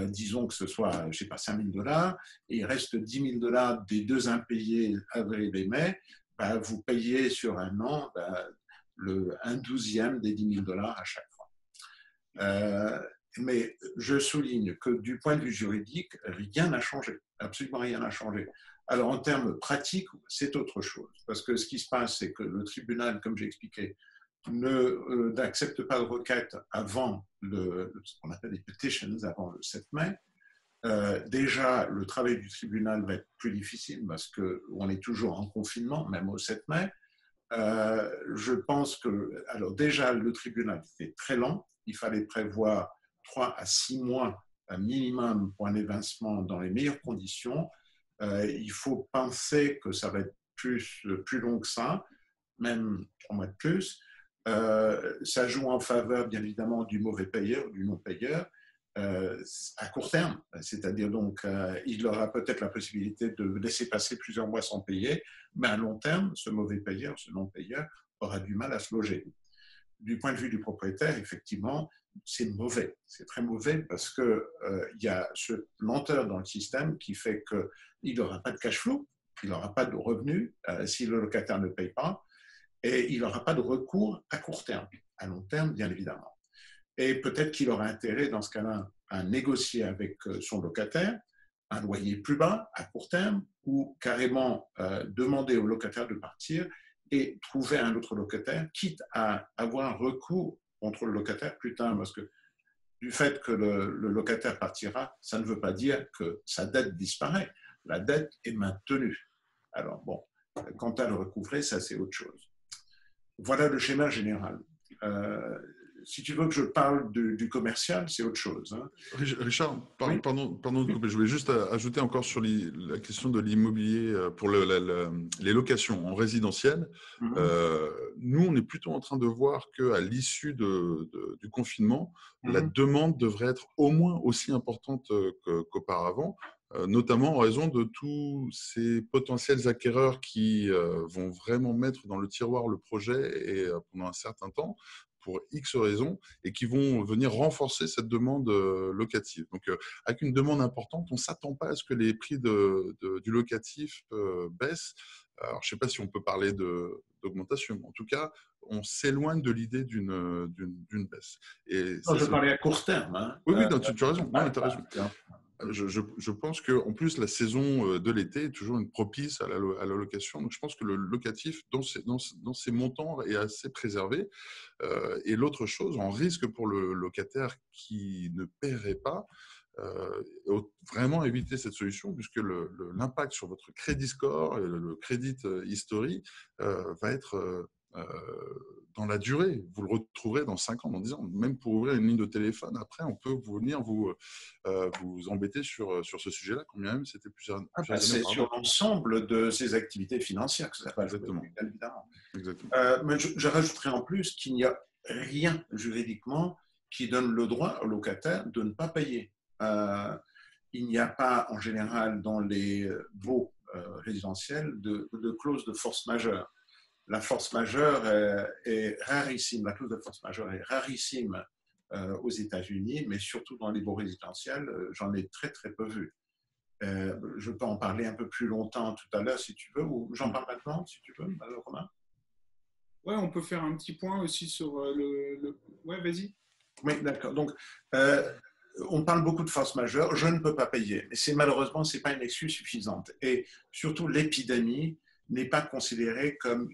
C: disons que ce soit, je ne sais pas, 5 000 $, et il reste 10 000 $ des deux impayés avril et mai, vous payez sur un an un 12e des 10 000 $ à chaque fois. Mais je souligne que du point de vue juridique, rien n'a changé, absolument rien n'a changé. Alors en termes pratiques, c'est autre chose, parce que ce qui se passe, c'est que le tribunal, comme j'ai expliqué, n'accepte pas de requête avant ce qu'on appelle les petitions, avant le 7 mai. Déjà, le travail du tribunal va être plus difficile parce qu'on est toujours en confinement, même au 7 mai. Je pense que, alors déjà, le tribunal était très lent. Il fallait prévoir 3 à 6 mois minimum pour un évincement dans les meilleures conditions. Il faut penser que ça va être plus long que ça, même 3 mois de plus. Ça joue en faveur, bien évidemment, du mauvais payeur, du non-payeur, à court terme. C'est-à-dire, donc, il aura peut-être la possibilité de laisser passer plusieurs mois sans payer, mais à long terme, ce mauvais payeur, ce non-payeur, aura du mal à se loger. Du point de vue du propriétaire, effectivement, c'est mauvais. C'est très mauvais parce qu'il y a ce lenteur dans le système qui fait qu'il n'aura pas de cash flow, il n'aura pas de revenus si le locataire ne paye pas, et il n'aura pas de recours à court terme. À long terme, bien évidemment. Et peut-être qu'il aura intérêt, dans ce cas-là, à négocier avec son locataire un loyer plus bas à court terme ou carrément demander au locataire de partir et trouver un autre locataire, quitte à avoir un recours contre le locataire plus tard, parce que du fait que le locataire partira, ça ne veut pas dire que sa dette disparaît. La dette est maintenue. Alors bon, quant à le recouvrer, ça c'est autre chose. Voilà le schéma général. Si tu veux que je parle du commercial, c'est autre chose. Hein.
B: Richard,
C: Oui.
B: pardon de couper. Je voulais juste ajouter encore sur la question de l'immobilier pour les locations en résidentiel. Nous, on est plutôt en train de voir qu'à l'issue du confinement, la demande devrait être au moins aussi importante qu'auparavant, notamment en raison de tous ces potentiels acquéreurs qui vont vraiment mettre dans le tiroir le projet et pendant un certain temps, pour X raisons, et qui vont venir renforcer cette demande locative. Donc, avec une demande importante, on ne s'attend pas à ce que les prix du locatif baissent. Alors, je ne sais pas si on peut parler d'augmentation, mais en tout cas, on s'éloigne de l'idée d'une baisse. Et
C: non, je parlais à court terme. Hein.
B: Oui, non, tu as raison. Non, tu as raison. Je pense qu'en plus, la saison de l'été est toujours une propice à la location. Donc, je pense que le locatif, dans ses montants, est assez préservé. Et l'autre chose, on risque pour le locataire qui ne paierait pas, vraiment éviter cette solution, puisque l'impact sur votre crédit score, le crédit history, va être dans la durée. Vous le retrouverez dans 5 ans, dans 10 ans. Même pour ouvrir une ligne de téléphone, après, on peut venir vous embêter sur ce sujet-là, quand même c'était plusieurs années.
C: C'est sur l'ensemble de ces activités financières que ça va jouer, bien évidemment.
B: Exactement.
C: Mais je rajouterai en plus qu'il n'y a rien juridiquement qui donne le droit au locataire de ne pas payer. Il n'y a pas, en général, dans les baux résidentiels, de clause de force majeure. La force majeure est rarissime, la clause de force majeure est rarissime aux États-Unis, mais surtout dans les baux résidentiels, j'en ai très très peu vu. Je peux en parler un peu plus longtemps tout à l'heure si tu veux, ou j'en parle maintenant si tu veux, Romain.
A: Ouais, on peut faire un petit point aussi sur Ouais, vas-y.
C: Oui, d'accord. Donc, on parle beaucoup de force majeure. Je ne peux pas payer, mais malheureusement, c'est pas une excuse suffisante. Et surtout, l'épidémie n'est pas considérée comme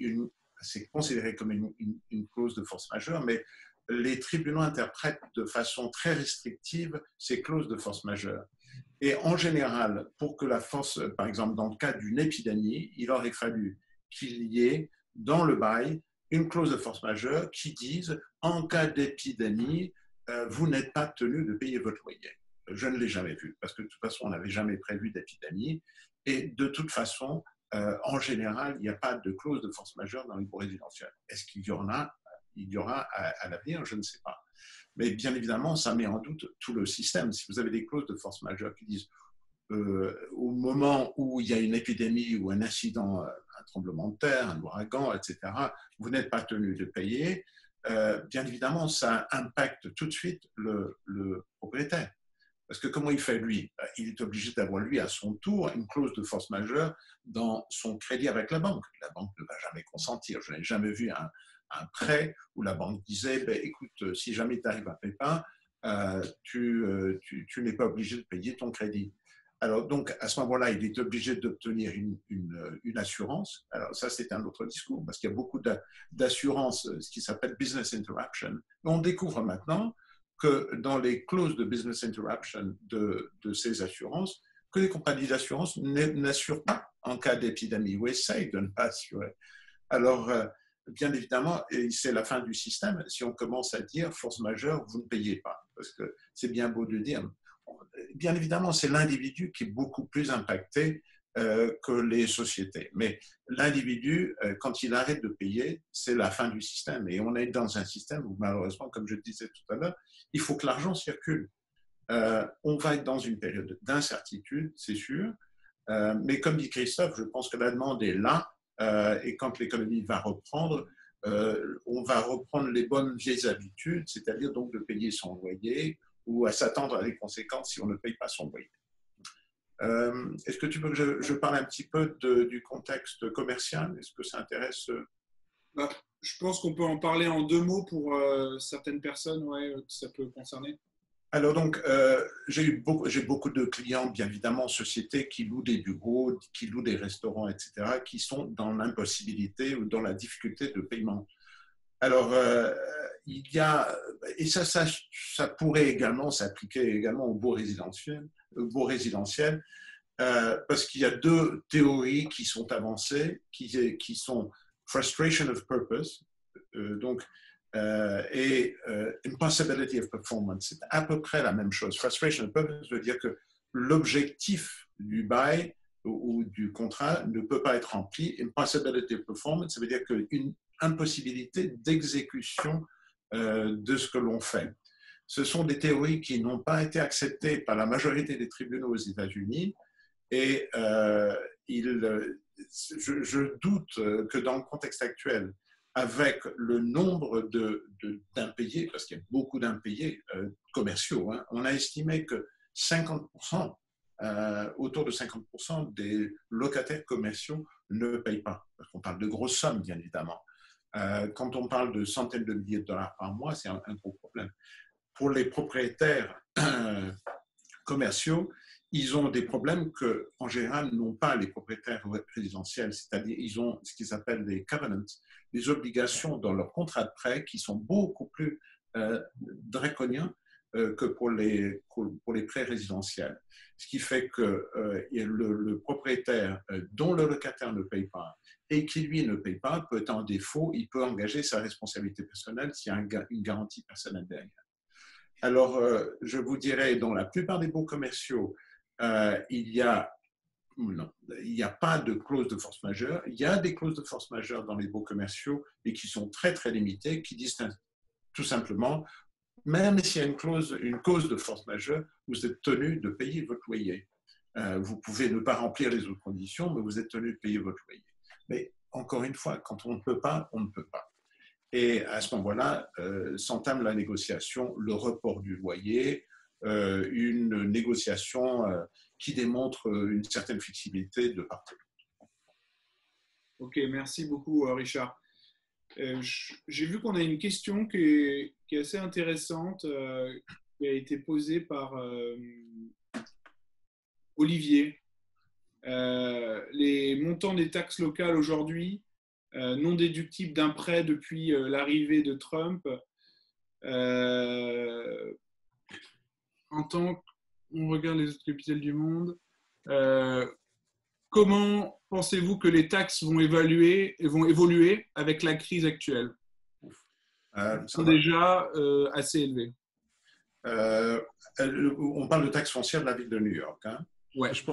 C: c'est considéré comme une clause de force majeure, mais les tribunaux interprètent de façon très restrictive ces clauses de force majeure. Et en général, pour que la force, par exemple, dans le cas d'une épidémie, il aurait fallu qu'il y ait dans le bail une clause de force majeure qui dise en cas d'épidémie, vous n'êtes pas tenu de payer votre loyer. Je ne l'ai jamais vu, parce que de toute façon, on n'avait jamais prévu d'épidémie. Et de toute façon, en général, il n'y a pas de clause de force majeure dans les baux résidentiels. Est-ce qu'il y en a? Il y aura à l'avenir, je ne sais pas. Mais bien évidemment, ça met en doute tout le système. Si vous avez des clauses de force majeure qui disent au moment où il y a une épidémie ou un incident, un tremblement de terre, un ouragan, etc., vous n'êtes pas tenu de payer, bien évidemment, ça impacte tout de suite le propriétaire. Parce que comment il fait, lui? Il est obligé d'avoir, lui, à son tour, une clause de force majeure dans son crédit avec la banque. La banque ne va jamais consentir. Je n'ai jamais vu un prêt où la banque disait écoute, si jamais tu arrives à payer pas, tu n'es pas obligé de payer ton crédit. Alors, donc, à ce moment-là, il est obligé d'obtenir une assurance. Alors, ça, c'est un autre discours, parce qu'il y a beaucoup d'assurances, ce qui s'appelle business interruption. Et on découvre maintenant que dans les clauses de business interruption de ces assurances, que les compagnies d'assurance n'assurent pas en cas d'épidémie ou essayent de ne pas assurer. Alors, bien évidemment, et c'est la fin du système, si on commence à dire force majeure, vous ne payez pas, parce que c'est bien beau de dire. Bien évidemment, c'est l'individu qui est beaucoup plus impacté que les sociétés. Mais l'individu, quand il arrête de payer, c'est la fin du système. Et on est dans un système où, malheureusement, comme je le disais tout à l'heure, il faut que l'argent circule. On va être dans une période d'incertitude, c'est sûr. Mais comme dit Christophe, je pense que la demande est là. Et quand l'économie va reprendre, on va reprendre les bonnes vieilles habitudes, c'est-à-dire donc de payer son loyer ou à s'attendre à des conséquences si on ne paye pas son loyer. Est-ce que tu veux que je parle un petit peu du contexte commercial? Est-ce que ça intéresse?
A: Je pense qu'on peut en parler en 2 mots pour certaines personnes, ouais, que ça peut concerner.
C: Alors donc, j'ai beaucoup de clients, bien évidemment, sociétés qui louent des bureaux, qui louent des restaurants, etc., qui sont dans l'impossibilité ou dans la difficulté de paiement. Alors, il y a, et ça pourrait également s'appliquer également au beau résidentiel, parce qu'il y a 2 théories qui sont avancées, qui sont frustration of purpose, et impossibility of performance. C'est à peu près la même chose. Frustration of purpose veut dire que l'objectif du bail ou du contrat ne peut pas être rempli. Impossibility of performance, ça veut dire qu'une impossibilité d'exécution de ce que l'on fait. Ce sont des théories qui n'ont pas été acceptées par la majorité des tribunaux aux États-Unis et je doute que dans le contexte actuel, avec le nombre d'impayés, parce qu'il y a beaucoup d'impayés commerciaux, hein, on a estimé que 50%, autour de 50% des locataires commerciaux ne payent pas. Parce qu'on parle de grosses sommes, bien évidemment. Quand on parle de centaines de milliers de dollars par mois, c'est un gros problème. Pour les propriétaires commerciaux, ils ont des problèmes que, en général, n'ont pas les propriétaires résidentiels, c'est-à-dire ils ont ce qu'ils appellent des covenants, des obligations dans leur contrat de prêt qui sont beaucoup plus draconiens que pour les prêts résidentiels. Ce qui fait que le propriétaire dont le locataire ne paye pas et qui, lui, ne paye pas, peut être en défaut, il peut engager sa responsabilité personnelle s'il y a une garantie personnelle derrière. Alors, je vous dirais, dans la plupart des baux commerciaux, il n'y a pas de clause de force majeure. Il y a des clauses de force majeure dans les baux commerciaux, mais qui sont très, très limitées, qui disent tout simplement, même s'il y a une cause de force majeure, vous êtes tenu de payer votre loyer. Vous pouvez ne pas remplir les autres conditions, mais vous êtes tenu de payer votre loyer. Mais encore une fois, quand on ne peut pas, on ne peut pas. Et à ce moment-là, s'entame la négociation, le report du loyer, une négociation qui démontre une certaine flexibilité de part et d'autre.
A: Ok, merci beaucoup, Richard. J'ai vu qu'on a une question qui est assez intéressante, qui a été posée par Olivier. Les montants des taxes locales aujourd'hui, non déductibles d'un prêt depuis l'arrivée de Trump, en tant qu'on regarde les autres capitales du monde, comment pensez-vous que les taxes vont évoluer avec la crise actuelle? Ils sont déjà assez élevés.
C: On parle de taxes foncières de la ville de New York. Hein?
A: Ouais.
B: Je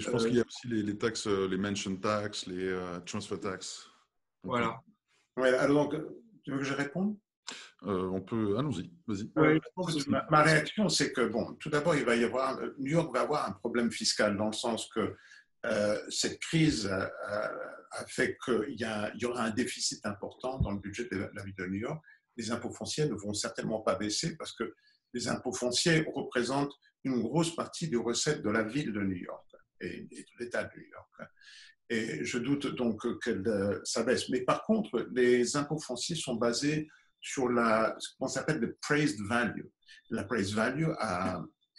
B: pense qu'il y a aussi les taxes, les mention tax, les transfer tax.
A: Voilà.
C: Ouais, alors donc, tu veux que je réponde?
B: On peut, allons-y, vas-y.
C: Ma réaction, c'est que, bon, tout d'abord, New York va avoir un problème fiscal dans le sens que cette crise a fait qu'il y aura un déficit important dans le budget de la ville de New York. Les impôts fonciers ne vont certainement pas baisser parce que les impôts fonciers représentent une grosse partie des recettes de la ville de New York et de l'État de New York. Et je doute donc que ça baisse. Mais par contre, les impôts fonciers sont basés sur ce qu'on s'appelle le appraised value. L'appraised value,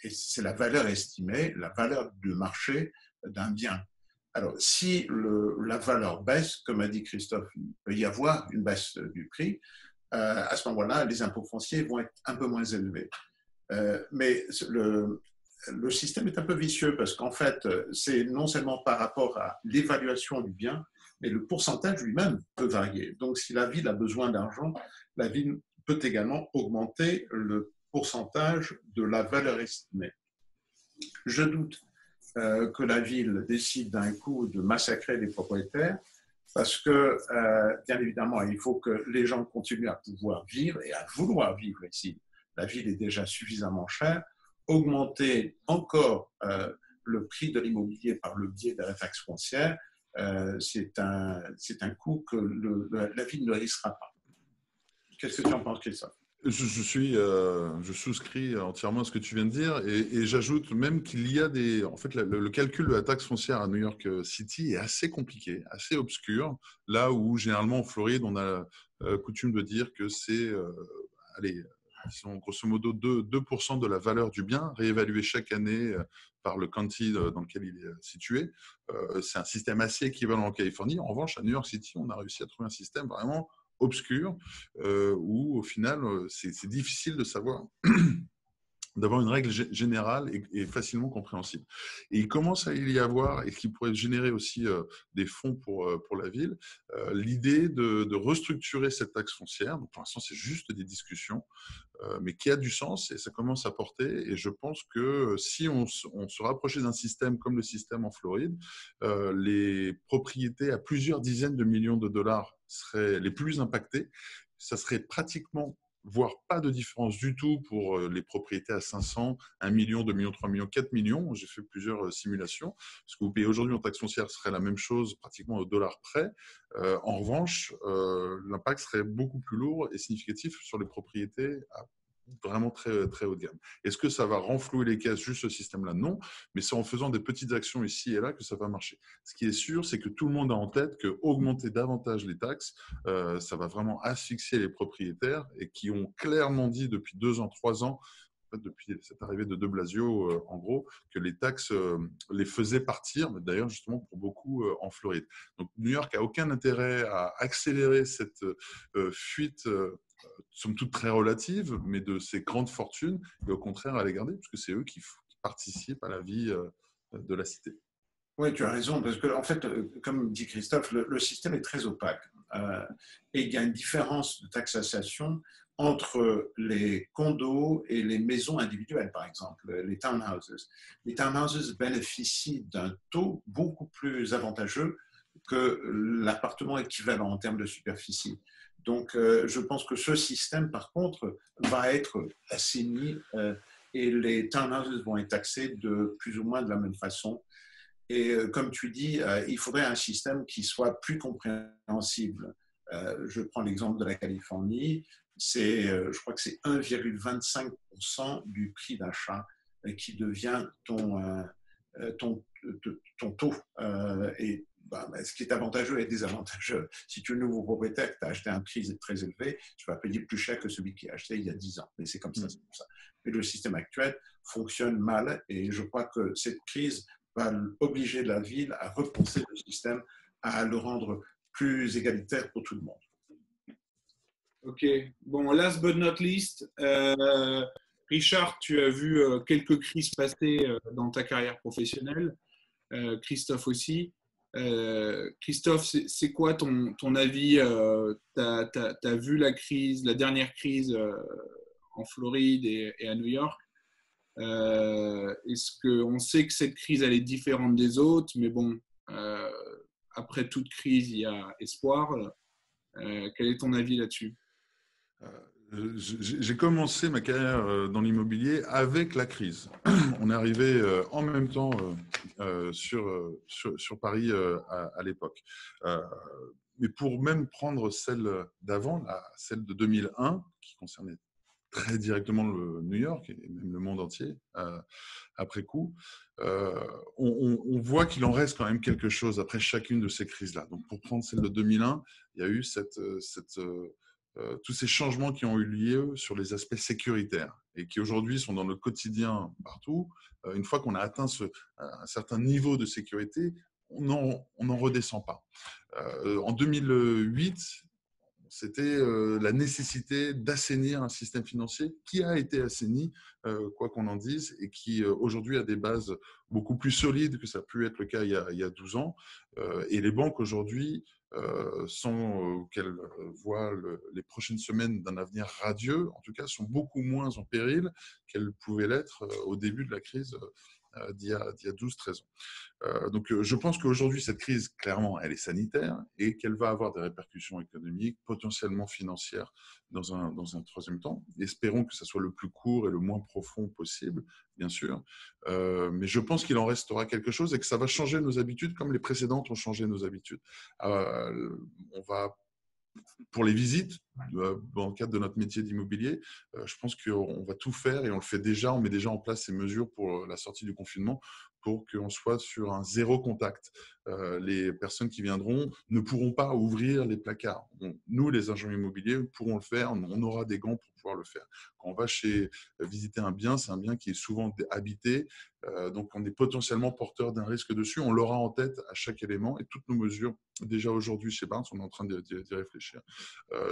C: c'est la valeur estimée, la valeur de marché d'un bien. Alors, si la valeur baisse, comme a dit Christophe, il peut y avoir une baisse du prix, à ce moment-là, les impôts fonciers vont être un peu moins élevés. Mais le système est un peu vicieux parce qu'en fait, c'est non seulement par rapport à l'évaluation du bien, mais le pourcentage lui-même peut varier. Donc, si la ville a besoin d'argent, la ville peut également augmenter le pourcentage de la valeur estimée. Je doute que la ville décide d'un coup de massacrer les propriétaires parce que, bien évidemment, il faut que les gens continuent à pouvoir vivre et à vouloir vivre ici. La ville est déjà suffisamment chère. Augmenter encore le prix de l'immobilier par le biais de la taxe foncière, c'est un coût que la ville ne risquera pas. Qu'est-ce que tu en penses, Christophe?
B: Je souscris entièrement à ce que tu viens de dire et j'ajoute même qu'il y a des… En fait, le calcul de la taxe foncière à New York City est assez compliqué, assez obscur, là où généralement en Floride, on a coutume de dire que c'est, allez, sont grosso modo 2% de la valeur du bien réévalué chaque année par le county dans lequel il est situé. C'est un système assez équivalent en Californie. En revanche, à New York City, on a réussi à trouver un système vraiment obscur où au final, c'est difficile de savoir d'avoir une règle générale et facilement compréhensible. Et il commence à y avoir, et qui pourrait générer aussi des fonds pour la ville, l'idée de restructurer cette taxe foncière. Donc, pour l'instant, c'est juste des discussions, mais qui a du sens et ça commence à porter. Et je pense que si on se rapprochait d'un système comme le système en Floride, les propriétés à plusieurs dizaines de millions de dollars seraient les plus impactées. Ça serait pratiquement voire pas de différence du tout pour les propriétés à 500, 1 million, 2 millions, 3 millions, 4 millions. J'ai fait plusieurs simulations. Ce que vous payez aujourd'hui en taxe foncière serait la même chose, pratiquement au dollar près. En revanche, l'impact serait beaucoup plus lourd et significatif sur les propriétés à vraiment très, très haut de gamme. Est-ce que ça va renflouer les caisses, juste ce système-là? Non, mais c'est en faisant des petites actions ici et là que ça va marcher. Ce qui est sûr, c'est que tout le monde a en tête qu'augmenter davantage les taxes, ça va vraiment asphyxier les propriétaires et qui ont clairement dit depuis 2 ans, 3 ans, depuis cette arrivée de Blasio, en gros, que les taxes les faisaient partir, d'ailleurs justement pour beaucoup en Floride. Donc New York n'a aucun intérêt à accélérer cette fuite somme toute très relative, mais de ces grandes fortunes, et au contraire à les garder, puisque c'est eux qui participent à la vie de la cité.
C: Oui, tu as raison, parce que en fait, comme dit Christophe, le système est très opaque. Et il y a une différence de taxation entre les condos et les maisons individuelles, par exemple, les townhouses. Les townhouses bénéficient d'un taux beaucoup plus avantageux que l'appartement équivalent en termes de superficie. Donc, je pense que ce système, par contre, va être assaini et les townhouses vont être taxés de plus ou moins de la même façon. Et comme tu dis, il faudrait un système qui soit plus compréhensible. Je prends l'exemple de la Californie, je crois que c'est 1,25% du prix d'achat qui devient ton taux. Et ce qui est avantageux et désavantageux. Si tu es nouveau propriétaire, tu as acheté un prix très élevé, tu vas payer plus cher que celui qui a acheté il y a 10 ans. Mais c'est comme ça, c'est comme ça. Mais le système actuel fonctionne mal et je crois que cette crise va obliger la ville à repenser le système, à le rendre plus égalitaire pour tout le monde.
A: Ok. Bon, last but not least, Richard, tu as vu quelques crises passer dans ta carrière professionnelle. Christophe aussi. Christophe, c'est quoi ton avis? Tu as vu la dernière crise en Floride et à New York. Est-ce qu'on sait que cette crise elle est différente des autres, mais bon, après toute crise, il y a espoir. Quel est ton avis là-dessus?
B: J'ai commencé ma carrière dans l'immobilier avec la crise. On est arrivé en même temps sur Paris à l'époque. Mais pour même prendre celle d'avant, celle de 2001, qui concernait très directement le New York et même le monde entier après coup, on voit qu'il en reste quand même quelque chose après chacune de ces crises-là. Donc pour prendre celle de 2001, il y a eu tous ces changements qui ont eu lieu sur les aspects sécuritaires et qui aujourd'hui sont dans le quotidien partout. Une fois qu'on a atteint un certain niveau de sécurité, on n'en redescend pas. En 2008, c'était la nécessité d'assainir un système financier qui a été assaini, quoi qu'on en dise, et qui aujourd'hui a des bases beaucoup plus solides que ça a pu être le cas il y a 12 ans. Et les banques aujourd'hui qu'elles voient les prochaines semaines d'un avenir radieux, en tout cas, sont beaucoup moins en péril qu'elles pouvaient l'être au début de la crise d'il y a 12-13 ans. Donc, je pense qu'aujourd'hui, cette crise, clairement, elle est sanitaire et qu'elle va avoir des répercussions économiques, potentiellement financières, dans un troisième temps. Espérons que ça soit le plus court et le moins profond possible, bien sûr. Mais je pense qu'il en restera quelque chose et que ça va changer nos habitudes comme les précédentes ont changé nos habitudes. On va pour les visites, dans le cadre de notre métier d'immobilier, je pense qu'on va tout faire et on le fait déjà, on met déjà en place ces mesures pour la sortie du confinement pour qu'on soit sur un zéro contact. Les personnes qui viendront ne pourront pas ouvrir les placards. Nous, les agents immobiliers, pourrons le faire, on aura des gants pour pouvoir le faire. Quand on va visiter un bien, c'est un bien qui est souvent habité, donc on est potentiellement porteur d'un risque dessus, on l'aura en tête à chaque élément et toutes nos mesures, déjà aujourd'hui chez Barnes, on est en train d'y réfléchir.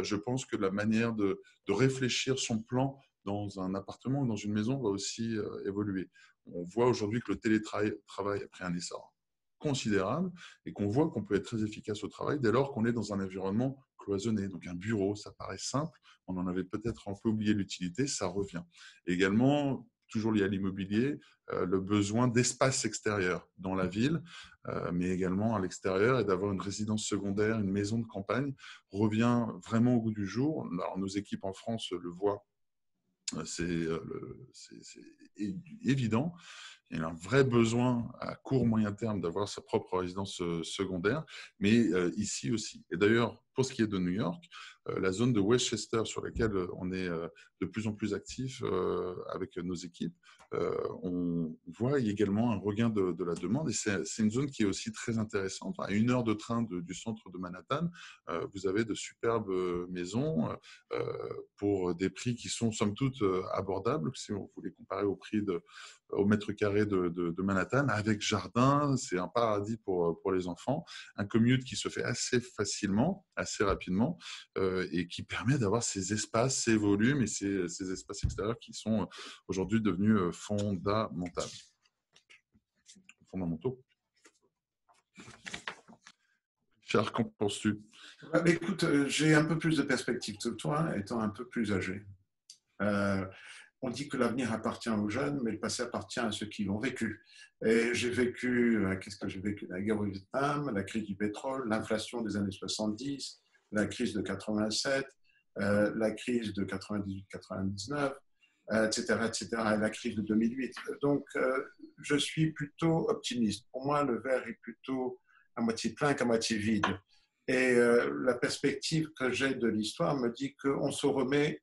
B: Je pense que la manière de réfléchir son plan dans un appartement ou dans une maison va aussi évoluer. On voit aujourd'hui que le télétravail a pris un essor considérable et qu'on voit qu'on peut être très efficace au travail dès lors qu'on est dans un environnement cloisonné. Donc un bureau, ça paraît simple, on en avait peut-être un peu oublié l'utilité, ça revient. Et également, toujours lié à l'immobilier, le besoin d'espace extérieur dans la ville, mais également à l'extérieur, et d'avoir une résidence secondaire, une maison de campagne, revient vraiment au goût du jour. Alors, nos équipes en France le voient, c'est évident. Il y a un vrai besoin à court moyen terme d'avoir sa propre résidence secondaire, mais ici aussi. Et d'ailleurs, pour ce qui est de New York, la zone de Westchester sur laquelle on est de plus en plus actif avec nos équipes, on voit également un regain de la demande et c'est une zone qui est aussi très intéressante. À 1 heure de train du centre de Manhattan, vous avez de superbes maisons pour des prix qui sont somme toute abordables si vous les comparez au mètre carré de Manhattan, avec jardin, c'est un paradis pour les enfants, un commute qui se fait assez facilement, assez rapidement, et qui permet d'avoir ces espaces, ces volumes et ces espaces extérieurs qui sont aujourd'hui devenus fondamentaux. Charles, qu'en penses-tu ?
C: Écoute, j'ai un peu plus de perspective que toi, étant un peu plus âgé. On dit que l'avenir appartient aux jeunes, mais le passé appartient à ceux qui l'ont vécu. Et j'ai vécu, qu'est-ce que j'ai vécu ? La guerre au Vietnam, la crise du pétrole, l'inflation des années 70, la crise de 87, la crise de 98-99, etc., etc., et la crise de 2008. Donc, je suis plutôt optimiste. Pour moi, le verre est plutôt à moitié plein qu'à moitié vide. Et la perspective que j'ai de l'histoire me dit qu'on se remet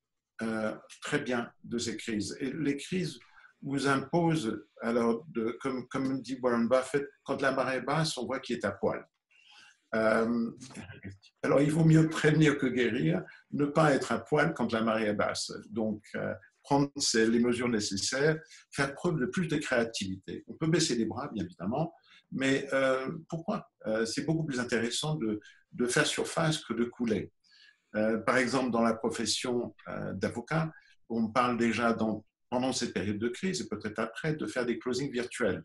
C: très bien de ces crises. Et les crises vous imposent, alors, comme dit Warren Buffett, quand la marée est basse, on voit qui est à poil. Alors, il vaut mieux prévenir que guérir, ne pas être à poil quand la marée est basse. Donc, prendre les mesures nécessaires, faire preuve de plus de créativité. On peut baisser les bras, bien évidemment, mais pourquoi ? C'est beaucoup plus intéressant de faire surface que de couler. Par exemple, dans la profession d'avocat, on parle déjà pendant cette période de crise et peut-être après de faire des closings virtuels.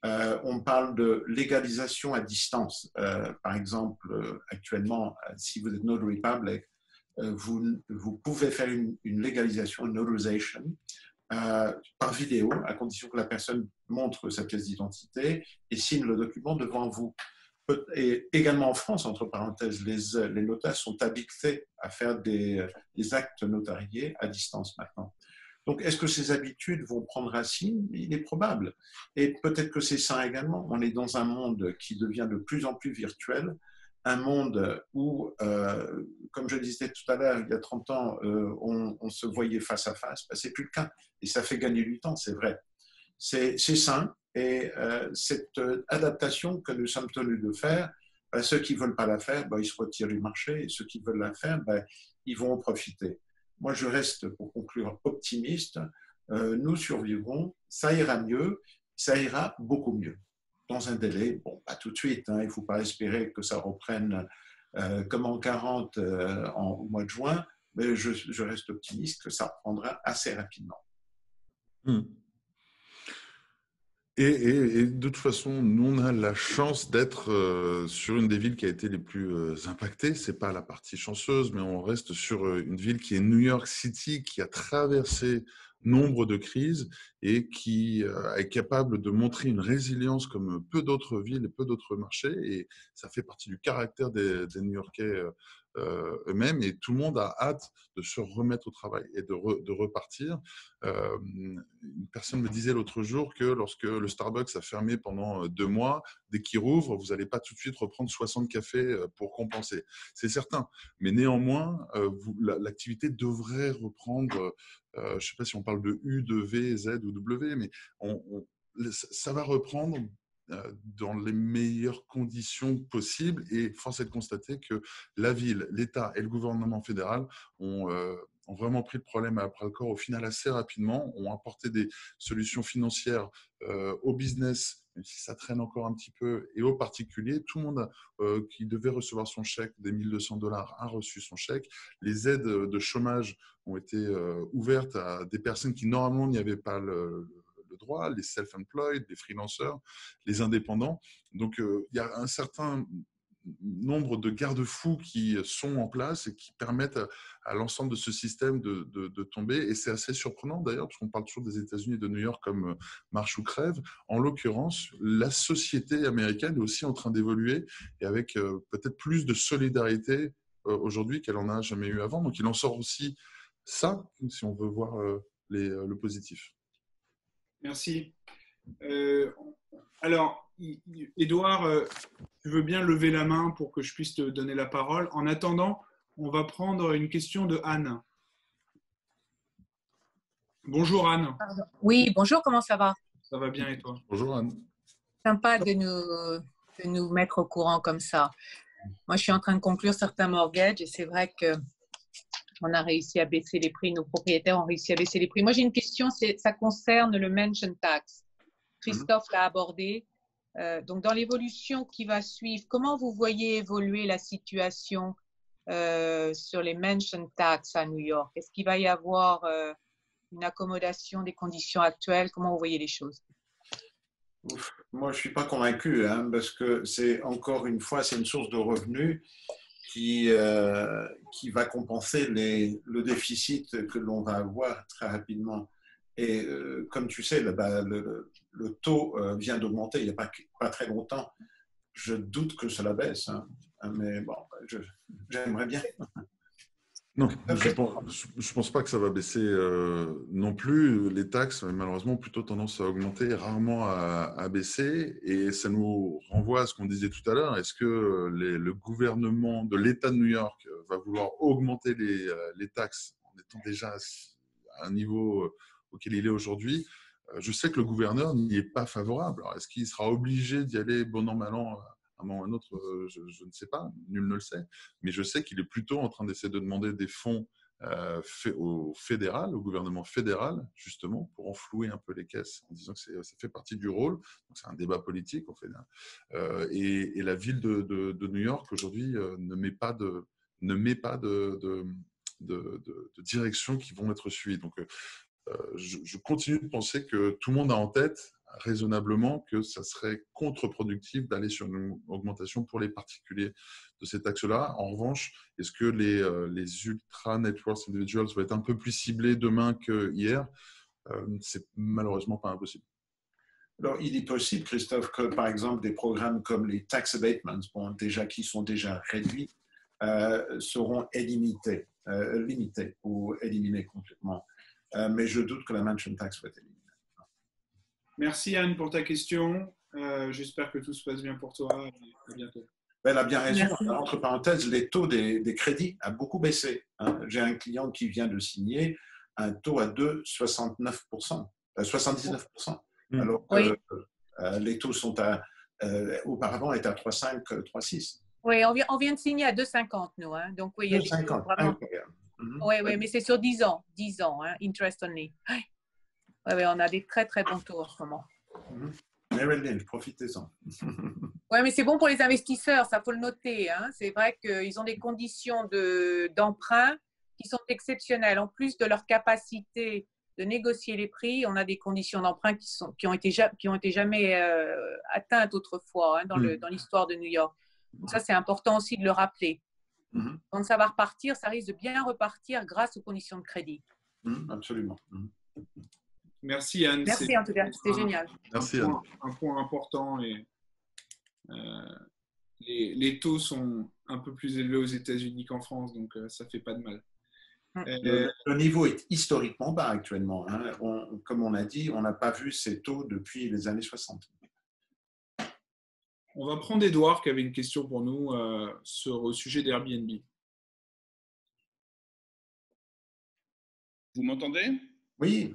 C: On parle de légalisation à distance. Par exemple, actuellement, si vous êtes notary public, vous pouvez faire une légalisation, une notarization, par vidéo, à condition que la personne montre sa pièce d'identité et signe le document devant vous. Et également en France, entre parenthèses, les notaires sont habilités à faire des actes notariés à distance maintenant. Donc, est-ce que ces habitudes vont prendre racine ? Il est probable. Et peut-être que c'est ça également. On est dans un monde qui devient de plus en plus virtuel, un monde où, comme je le disais tout à l'heure, il y a 30 ans, on se voyait face à face. Ben, ce n'est plus le cas. Et ça fait gagner du temps, c'est vrai. C'est sain. Et cette adaptation que nous sommes tenus de faire, ben, ceux qui ne veulent pas la faire, ben, ils se retirent du marché. Et ceux qui veulent la faire, ben, ils vont en profiter. Moi, je reste, pour conclure, optimiste. Nous survivrons, ça ira mieux, ça ira beaucoup mieux. Dans un délai, bon, pas tout de suite, hein, il ne faut pas espérer que ça reprenne comme en 40 au mois de juin, mais je reste optimiste que ça reprendra assez rapidement.
B: Et de toute façon, nous, on a la chance d'être sur une des villes qui a été les plus impactées. Ce n'est pas la partie chanceuse, mais on reste sur une ville qui est New York City, qui a traversé nombre de crises et qui est capable de montrer une résilience comme peu d'autres villes et peu d'autres marchés. Et ça fait partie du caractère des New-Yorkais eux-mêmes. Et tout le monde a hâte de se remettre au travail et de repartir. Une personne me disait l'autre jour que lorsque le Starbucks a fermé pendant 2 mois, dès qu'il rouvre, vous n'allez pas tout de suite reprendre 60 cafés pour compenser. C'est certain. Mais néanmoins, l'activité devrait reprendre. Je ne sais pas si on parle de U, de V, Z ou W, mais ça va reprendre dans les meilleures conditions possibles. Et force est de constater que la ville, l'État et le gouvernement fédéral ont vraiment pris le problème à bras-le-corps au final assez rapidement, ont apporté des solutions financières au business, même si ça traîne encore un petit peu, et aux particuliers. Tout le monde qui devait recevoir son chèque des $1 200 a reçu son chèque. Les aides de chômage ont été ouvertes à des personnes qui normalement n'y avaient pas le droit, les self-employed, les freelancers, les indépendants. Donc, il y a un certain nombre de garde-fous qui sont en place et qui permettent à l'ensemble de ce système de tomber. Et c'est assez surprenant d'ailleurs, parce qu'on parle toujours des États-Unis et de New York comme marche ou crève. En l'occurrence, la société américaine est aussi en train d'évoluer et avec peut-être plus de solidarité aujourd'hui qu'elle en a jamais eu avant. Donc, il en sort aussi ça, si on veut voir le positif.
A: Merci. Alors, Édouard, tu veux bien lever la main pour que je puisse te donner la parole. En attendant, on va prendre une question de Anne. Bonjour Anne.
E: Pardon. Oui, bonjour, comment ça va?
A: Ça va bien et toi?
B: Bonjour Anne.
E: Sympa de nous mettre au courant comme ça. Moi, je suis en train de conclure certains mortgages et c'est vrai qu'on a réussi à baisser les prix, nos propriétaires ont réussi à baisser les prix. Moi, j'ai une question, ça concerne le mention tax. Christophe l'a abordé. Donc, dans l'évolution qui va suivre, comment vous voyez évoluer la situation sur les mention tax à New York? Est-ce qu'il va y avoir une accommodation des conditions actuelles? Comment vous voyez les choses?
C: Moi, je ne suis pas convaincu, parce que c'est encore une fois, c'est une source de revenus qui va compenser le déficit que l'on va avoir très rapidement. Et comme tu sais, le taux vient d'augmenter il n'y a pas très longtemps. Je doute que cela baisse, mais bon, j'aimerais bien.
B: Non, je pense pas que ça va baisser non plus. Les taxes, malheureusement, ont plutôt tendance à augmenter, rarement à baisser. Et ça nous renvoie à ce qu'on disait tout à l'heure. Est-ce que le gouvernement de l'État de New York va vouloir augmenter les taxes en étant déjà à un niveau auquel il est aujourd'hui? Je sais que le gouverneur n'y est pas favorable. Alors, est-ce qu'il sera obligé d'y aller bon an, mal an à un moment ou à un autre, je ne sais pas, nul ne le sait, mais je sais qu'il est plutôt en train d'essayer de demander des fonds au fédéral, au gouvernement fédéral, justement, pour enflouer un peu les caisses, en disant que ça fait partie du rôle. Donc, c'est un débat politique, au fait. Et la ville de New York, aujourd'hui, ne met pas de direction qui vont être suivies. Donc, je continue de penser que tout le monde a en tête raisonnablement que ça serait contre-productif d'aller sur une augmentation pour les particuliers de ces taxes-là. En revanche, est-ce que les ultra-net-worth individuals vont être un peu plus ciblés demain qu'hier? C'est malheureusement pas impossible.
C: Alors, il est possible, Christophe, que par exemple des programmes comme les tax abatements, qui sont déjà réduits, seront limités ou éliminés complètement. Mais je doute que la mansion tax soit éliminée.
A: Merci Anne pour ta question. J'espère que tout se passe bien pour toi. À bientôt.
C: Elle a bien raison. Entre parenthèses, les taux des crédits a beaucoup baissé. J'ai un client qui vient de signer un taux à 2,79%, 79%. Alors que les taux sont auparavant étaient à 3,5, 3,6.
E: Oui, on vient de signer à 2,50 nous. Donc oui,
C: 2,50.
E: Vraiment... Oui, mais c'est sur 10 ans, interest only. Oui, on a des très très bons taux en ce moment.
C: Merrill Lynch, profitez-en.
E: Ouais, mais c'est bon pour les investisseurs, ça faut le noter, hein. C'est vrai qu'ils ont des conditions d'emprunt qui sont exceptionnelles. En plus de leur capacité de négocier les prix, on a des conditions d'emprunt qui ont été jamais atteintes autrefois, hein, dans l'histoire de New York. Donc ça, c'est important aussi de le rappeler. Quand ça va repartir, ça risque de bien repartir grâce aux conditions de crédit.
C: Absolument.
A: Merci Anne.
E: Merci en tout cas, c'était génial.
B: Merci Anne.
A: Un point important et les taux sont un peu plus élevés aux États-Unis qu'en France, donc ça fait pas de mal.
C: Le niveau est historiquement bas actuellement, hein. Comme on a dit, on n'a pas vu ces taux depuis les années 60.
A: On va prendre Edouard qui avait une question pour nous au sujet d'Airbnb.
F: Vous m'entendez?
C: Oui.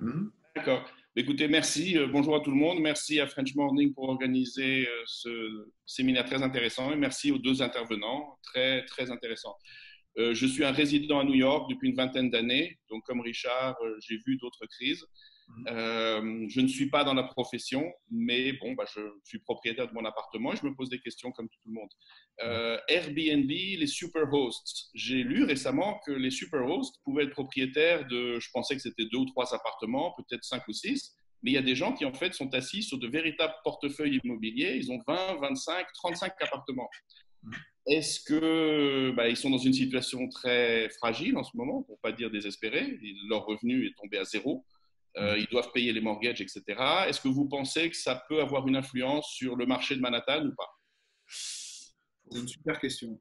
F: D'accord. Écoutez, merci. Bonjour à tout le monde. Merci à French Morning pour organiser ce séminaire très intéressant et merci aux deux intervenants, très, très intéressant. Je suis un résident à New York depuis une vingtaine d'années. Donc, comme Richard, j'ai vu d'autres crises. Je ne suis pas dans la profession, mais bon, je suis propriétaire de mon appartement et je me pose des questions comme tout le monde. Airbnb, les superhosts. J'ai lu récemment que les superhosts pouvaient être propriétaires de, je pensais que c'était 2 ou 3 appartements, peut-être 5 ou 6, mais il y a des gens qui en fait sont assis sur de véritables portefeuilles immobiliers. Ils ont 20, 25, 35 appartements. Est-ce que ils sont dans une situation très fragile en ce moment, pour ne pas dire désespérée? Leur revenu est tombé à zéro. Ils doivent payer les mortgages, etc. Est-ce que vous pensez que ça peut avoir une influence sur le marché de Manhattan ou pas?
A: C'est une super question.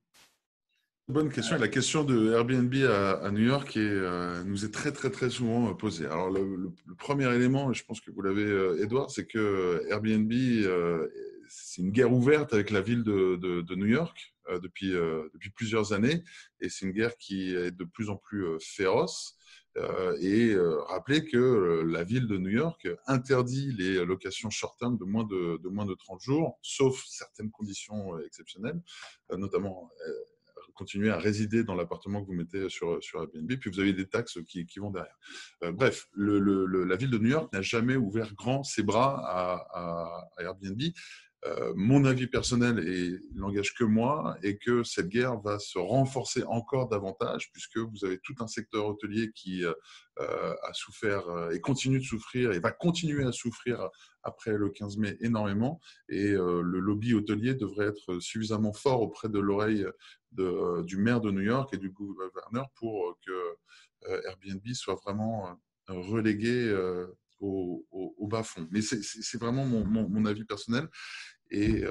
B: Bonne question. La question de Airbnb à New York nous est très, très, très souvent posée. Alors, le premier élément, et je pense que vous l'avez, Edouard, c'est que Airbnb, c'est une guerre ouverte avec la ville de New York depuis plusieurs années. Et c'est une guerre qui est de plus en plus féroce. Rappelez que la ville de New York interdit les locations short-term de moins de 30 jours, sauf certaines conditions exceptionnelles, notamment continuer à résider dans l'appartement que vous mettez sur Airbnb, puis vous avez des taxes qui vont derrière. Bref, la ville de New York n'a jamais ouvert grand ses bras à Airbnb. Mon avis personnel, et il n'engage que moi, est que cette guerre va se renforcer encore davantage puisque vous avez tout un secteur hôtelier qui a souffert et continue de souffrir et va continuer à souffrir après le 15 mai énormément. Et le lobby hôtelier devrait être suffisamment fort auprès de l'oreille du maire de New York et du gouverneur pour que Airbnb soit vraiment relégué au bas-fond. Mais c'est vraiment mon avis personnel. Et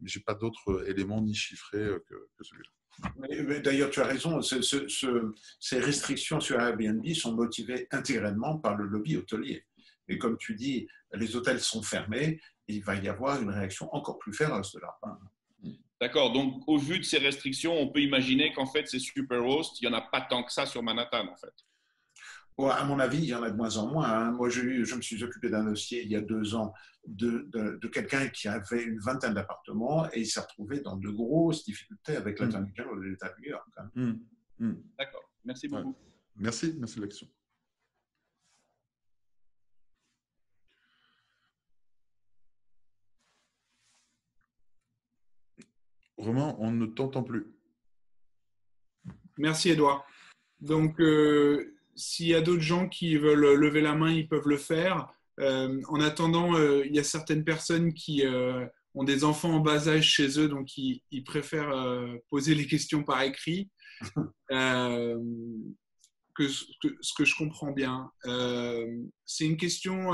B: je n'ai pas d'autres éléments ni chiffrés que celui-là.
C: D'ailleurs, tu as raison, ces restrictions sur Airbnb sont motivées intégralement par le lobby hôtelier. Et comme tu dis, les hôtels sont fermés, et il va y avoir une réaction encore plus féroce de leur part.
F: D'accord, donc au vu de ces restrictions, on peut imaginer qu'en fait, ces superhosts, il n'y en a pas tant que ça sur Manhattan, en fait.
C: Bon, à mon avis, il y en a de moins en moins, hein. Moi, je me suis occupé d'un dossier il y a 2 ans de quelqu'un qui avait une vingtaine d'appartements et il s'est retrouvé dans de grosses difficultés avec l'intermédiaire de l'État de New York.
F: D'accord, merci beaucoup.
B: Ouais. Merci de l'action. Romain, on ne t'entend plus.
A: Merci Edouard. Donc, s'il y a d'autres gens qui veulent lever la main, ils peuvent le faire. En attendant, il y a certaines personnes qui ont des enfants en bas âge chez eux, donc ils préfèrent poser les questions par écrit, ce que je comprends bien. C'est une question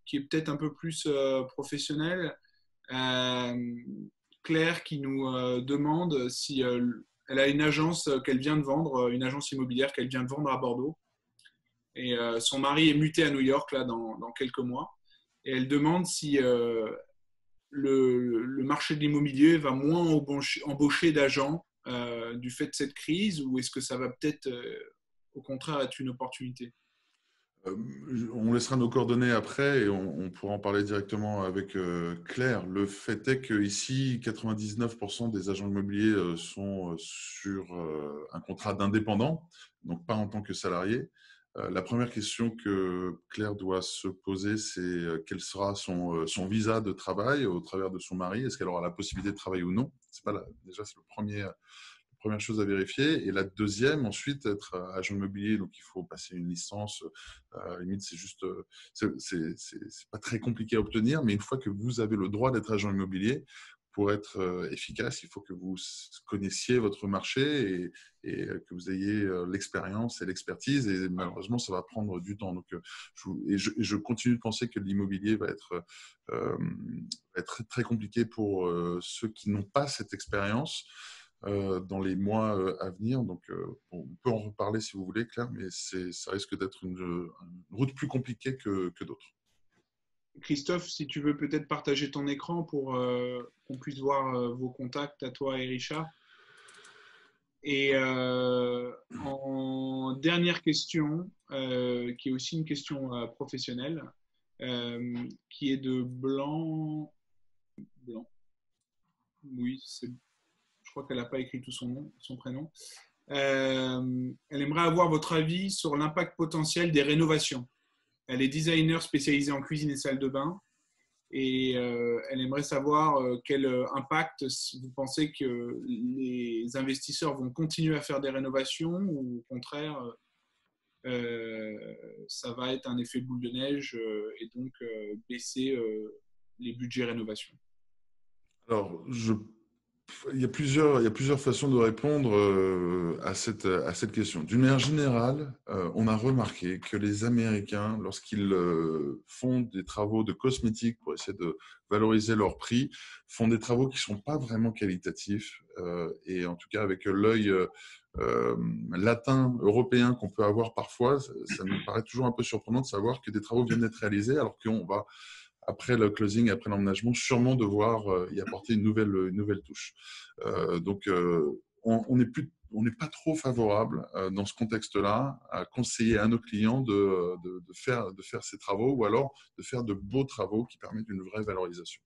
A: qui est peut-être un peu plus professionnelle. Claire qui nous demande si elle a une agence qu'elle vient de vendre, une agence immobilière qu'elle vient de vendre à Bordeaux. Et son mari est muté à New York là, dans quelques mois. Et elle demande si le marché de l'immobilier va moins embaucher d'agents du fait de cette crise, ou est-ce que ça va peut-être au contraire être une opportunité?
B: On laissera nos coordonnées après et on pourra en parler directement avec Claire. Le fait est qu'ici, 99% des agents immobiliers sont sur un contrat d'indépendant, donc pas en tant que salarié. La première question que Claire doit se poser, c'est quel sera son visa de travail au travers de son mari. Est-ce qu'elle aura la possibilité de travailler ou non? Déjà, c'est la première chose à vérifier. Et la deuxième, ensuite, être agent immobilier. Donc, il faut passer une licence. Limite, c'est juste, c'est pas très compliqué à obtenir. Mais une fois que vous avez le droit d'être agent immobilier, pour être efficace, il faut que vous connaissiez votre marché et que vous ayez l'expérience et l'expertise. Et malheureusement, ça va prendre du temps. Donc, je continue de penser que l'immobilier va être très compliqué pour ceux qui n'ont pas cette expérience dans les mois à venir. Donc, on peut en reparler si vous voulez, Claire, mais ça risque d'être une route plus compliquée que d'autres.
A: Christophe, si tu veux peut-être partager ton écran pour qu'on puisse voir vos contacts à toi et Richard. Et en dernière question, qui est aussi une question professionnelle, qui est de Blanc. Oui, je crois qu'elle n'a pas écrit tout son prénom. Elle aimerait avoir votre avis sur l'impact potentiel des rénovations. Elle est designer spécialisée en cuisine et salle de bain et elle aimerait savoir quel impact vous pensez que les investisseurs vont continuer à faire des rénovations ou au contraire ça va être un effet boule de neige et donc baisser les budgets rénovation.
B: Alors, il y a plusieurs façons de répondre à cette question. D'une manière générale, on a remarqué que les Américains, lorsqu'ils font des travaux de cosmétiques pour essayer de valoriser leur prix, font des travaux qui ne sont pas vraiment qualitatifs. Et en tout cas, avec l'œil latin, européen qu'on peut avoir parfois, ça nous paraît toujours un peu surprenant de savoir que des travaux viennent d'être réalisés alors qu'on va après le closing, après l'emménagement, sûrement devoir y apporter une nouvelle touche. Donc, on n'est pas trop favorable dans ce contexte-là à conseiller à nos clients de faire ces travaux ou alors de faire de beaux travaux qui permettent une vraie valorisation.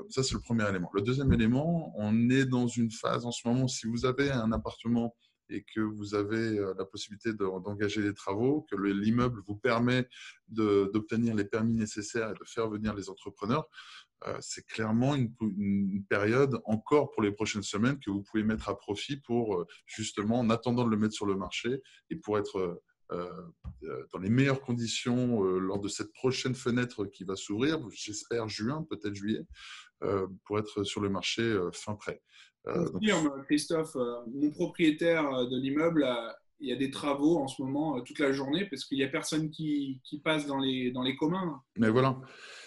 B: Ça, c'est le premier élément. Le deuxième élément, on est dans une phase en ce moment, si vous avez un appartement et que vous avez la possibilité d'engager les travaux, que l'immeuble vous permet d'obtenir les permis nécessaires et de faire venir les entrepreneurs, c'est clairement une période encore pour les prochaines semaines que vous pouvez mettre à profit pour justement, en attendant de le mettre sur le marché et pour être dans les meilleures conditions lors de cette prochaine fenêtre qui va s'ouvrir, j'espère juin, peut-être juillet, pour être sur le marché fin prêt.
A: Confirme, Christophe, mon propriétaire de l'immeuble, il y a des travaux en ce moment toute la journée parce qu'il n'y a personne qui passe dans les communs.
B: Mais voilà,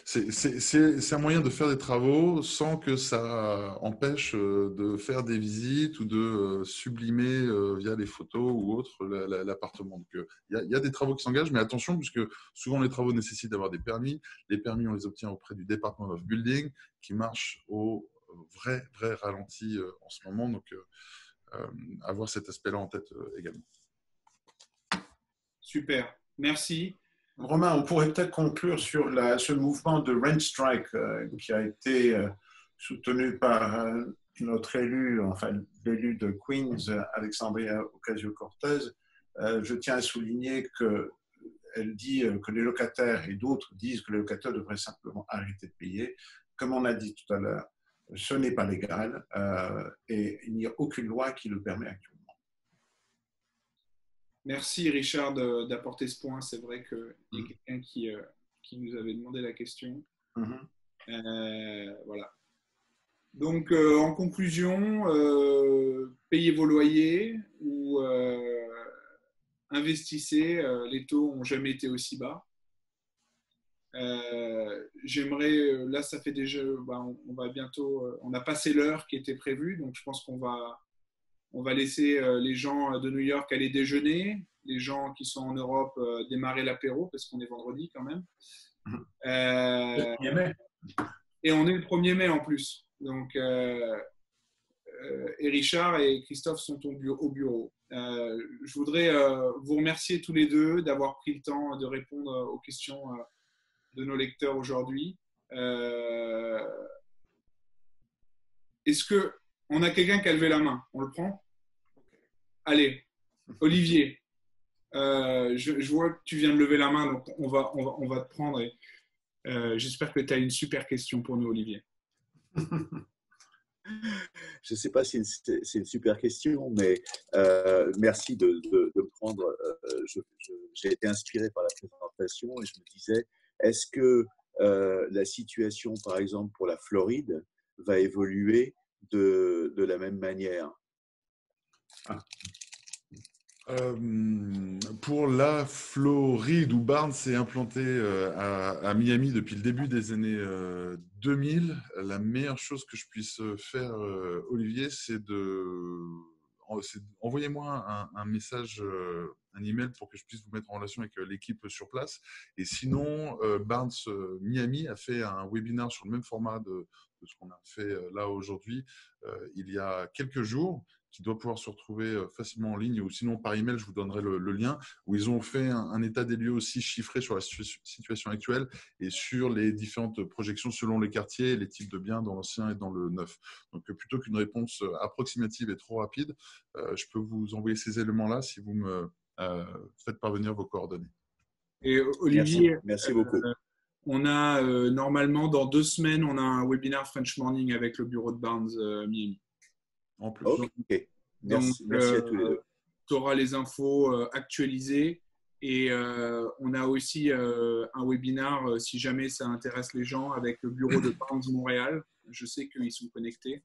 B: c'est un moyen de faire des travaux sans que ça empêche de faire des visites ou de sublimer via les photos ou autres l'appartement. Donc, il y a des travaux qui s'engagent, mais attention, puisque souvent les travaux nécessitent d'avoir des permis. Les permis, on les obtient auprès du Department of Building qui marche au vrai ralenti en ce moment. Donc, avoir cet aspect-là en tête également.
A: Super, merci.
C: Romain, on pourrait peut-être conclure sur ce mouvement de Rent Strike qui a été soutenu par notre élu, enfin l'élu de Queens, Alexandria Ocasio-Cortez. Je tiens à souligner qu'elle dit que les locataires et d'autres disent que les locataires devraient simplement arrêter de payer. Comme on a dit tout à l'heure, ce n'est pas légal et il n'y a aucune loi qui le permet actuellement.
A: Merci Richard d'apporter ce point. C'est vrai qu'il y a quelqu'un qui nous avait demandé la question. Voilà. Donc, en conclusion, payez vos loyers ou investissez. Les taux n'ont jamais été aussi bas. J'aimerais, là, ça fait déjà, on va bientôt, on a passé l'heure qui était prévue, donc je pense qu'on va laisser les gens de New York aller déjeuner, les gens qui sont en Europe démarrer l'apéro, parce qu'on est vendredi quand même.
C: Le 1er mai.
A: Et on est le 1er mai en plus. Donc, et Richard et Christophe sont au bureau. Je voudrais vous remercier tous les deux d'avoir pris le temps de répondre aux questions de nos lecteurs aujourd'hui. Est-ce qu'on a quelqu'un qui a levé la main? On le prend? Allez, Olivier. Je vois que tu viens de lever la main, donc on va te prendre. J'espère que tu as une super question pour nous, Olivier.
G: Je ne sais pas si c'est une super question, mais merci de me prendre. J'ai été inspiré par la présentation et je me disais, est-ce que la situation, par exemple, pour la Floride, va évoluer de la même manière?
B: Pour la Floride, où Barnes s'est implanté à Miami depuis le début des années 2000, la meilleure chose que je puisse faire, Olivier, c'est envoyez-moi un message, un email pour que je puisse vous mettre en relation avec l'équipe sur place. Et sinon, Barnes Miami a fait un webinaire sur le même format de ce qu'on a fait là aujourd'hui, il y a quelques jours, qui doit pouvoir se retrouver facilement en ligne, ou sinon par email, je vous donnerai le lien, où ils ont fait un état des lieux aussi chiffré sur la situation actuelle et sur les différentes projections selon les quartiers et les types de biens dans l'ancien et dans le neuf. Donc plutôt qu'une réponse approximative et trop rapide, je peux vous envoyer ces éléments-là si vous me faites parvenir vos coordonnées.
A: Et Olivier,
G: merci beaucoup.
A: On a normalement, dans 2 semaines, on a un webinaire French Morning avec le bureau de Barnes Miami.
B: En plus.
G: Ok, merci à tous les deux.
A: Tu auras les infos actualisées et on a aussi un webinaire, si jamais ça intéresse les gens, avec le bureau de Barnes Montréal. Je sais qu'ils sont connectés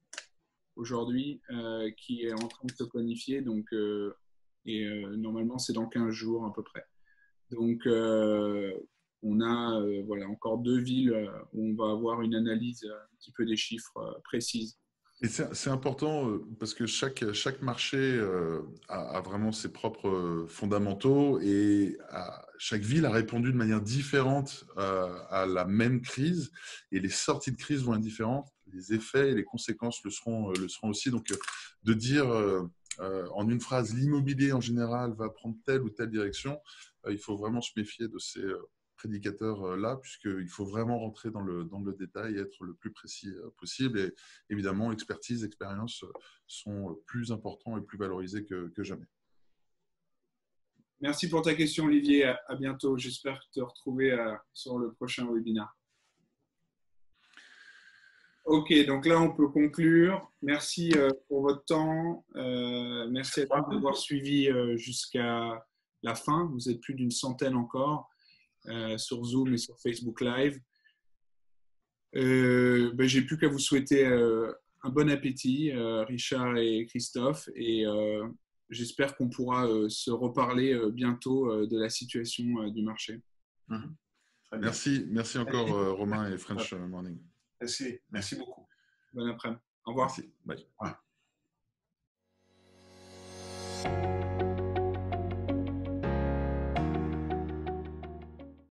A: aujourd'hui, qui est en train de se planifier. Donc, normalement, c'est dans 15 jours à peu près. Donc, on a voilà, encore 2 villes où on va avoir une analyse un petit peu des chiffres précises.
B: Et c'est important parce que chaque marché a vraiment ses propres fondamentaux et chaque ville a répondu de manière différente à la même crise et les sorties de crise vont être différentes, les effets et les conséquences le seront aussi. Donc, de dire en une phrase l'immobilier en général va prendre telle ou telle direction, il faut vraiment se méfier de ces prédicateurs-là, puisqu'il faut vraiment rentrer dans le détail et être le plus précis possible. Et évidemment, expertise, expérience sont plus importants et plus valorisés que jamais.
A: Merci pour ta question, Olivier. À bientôt. J'espère te retrouver sur le prochain webinaire. Ok, donc là, on peut conclure. Merci pour votre temps. Merci à tous d'avoir suivi jusqu'à la fin. Vous êtes plus d'une centaine encore sur Zoom et sur Facebook Live. J'ai plus qu'à vous souhaiter un bon appétit, Richard et Christophe. Et j'espère qu'on pourra se reparler bientôt de la situation du marché.
B: Merci encore Romain et French Morning.
C: Merci beaucoup.
A: Bon après-midi. Au revoir.
B: Merci. Bye.
C: Ouais.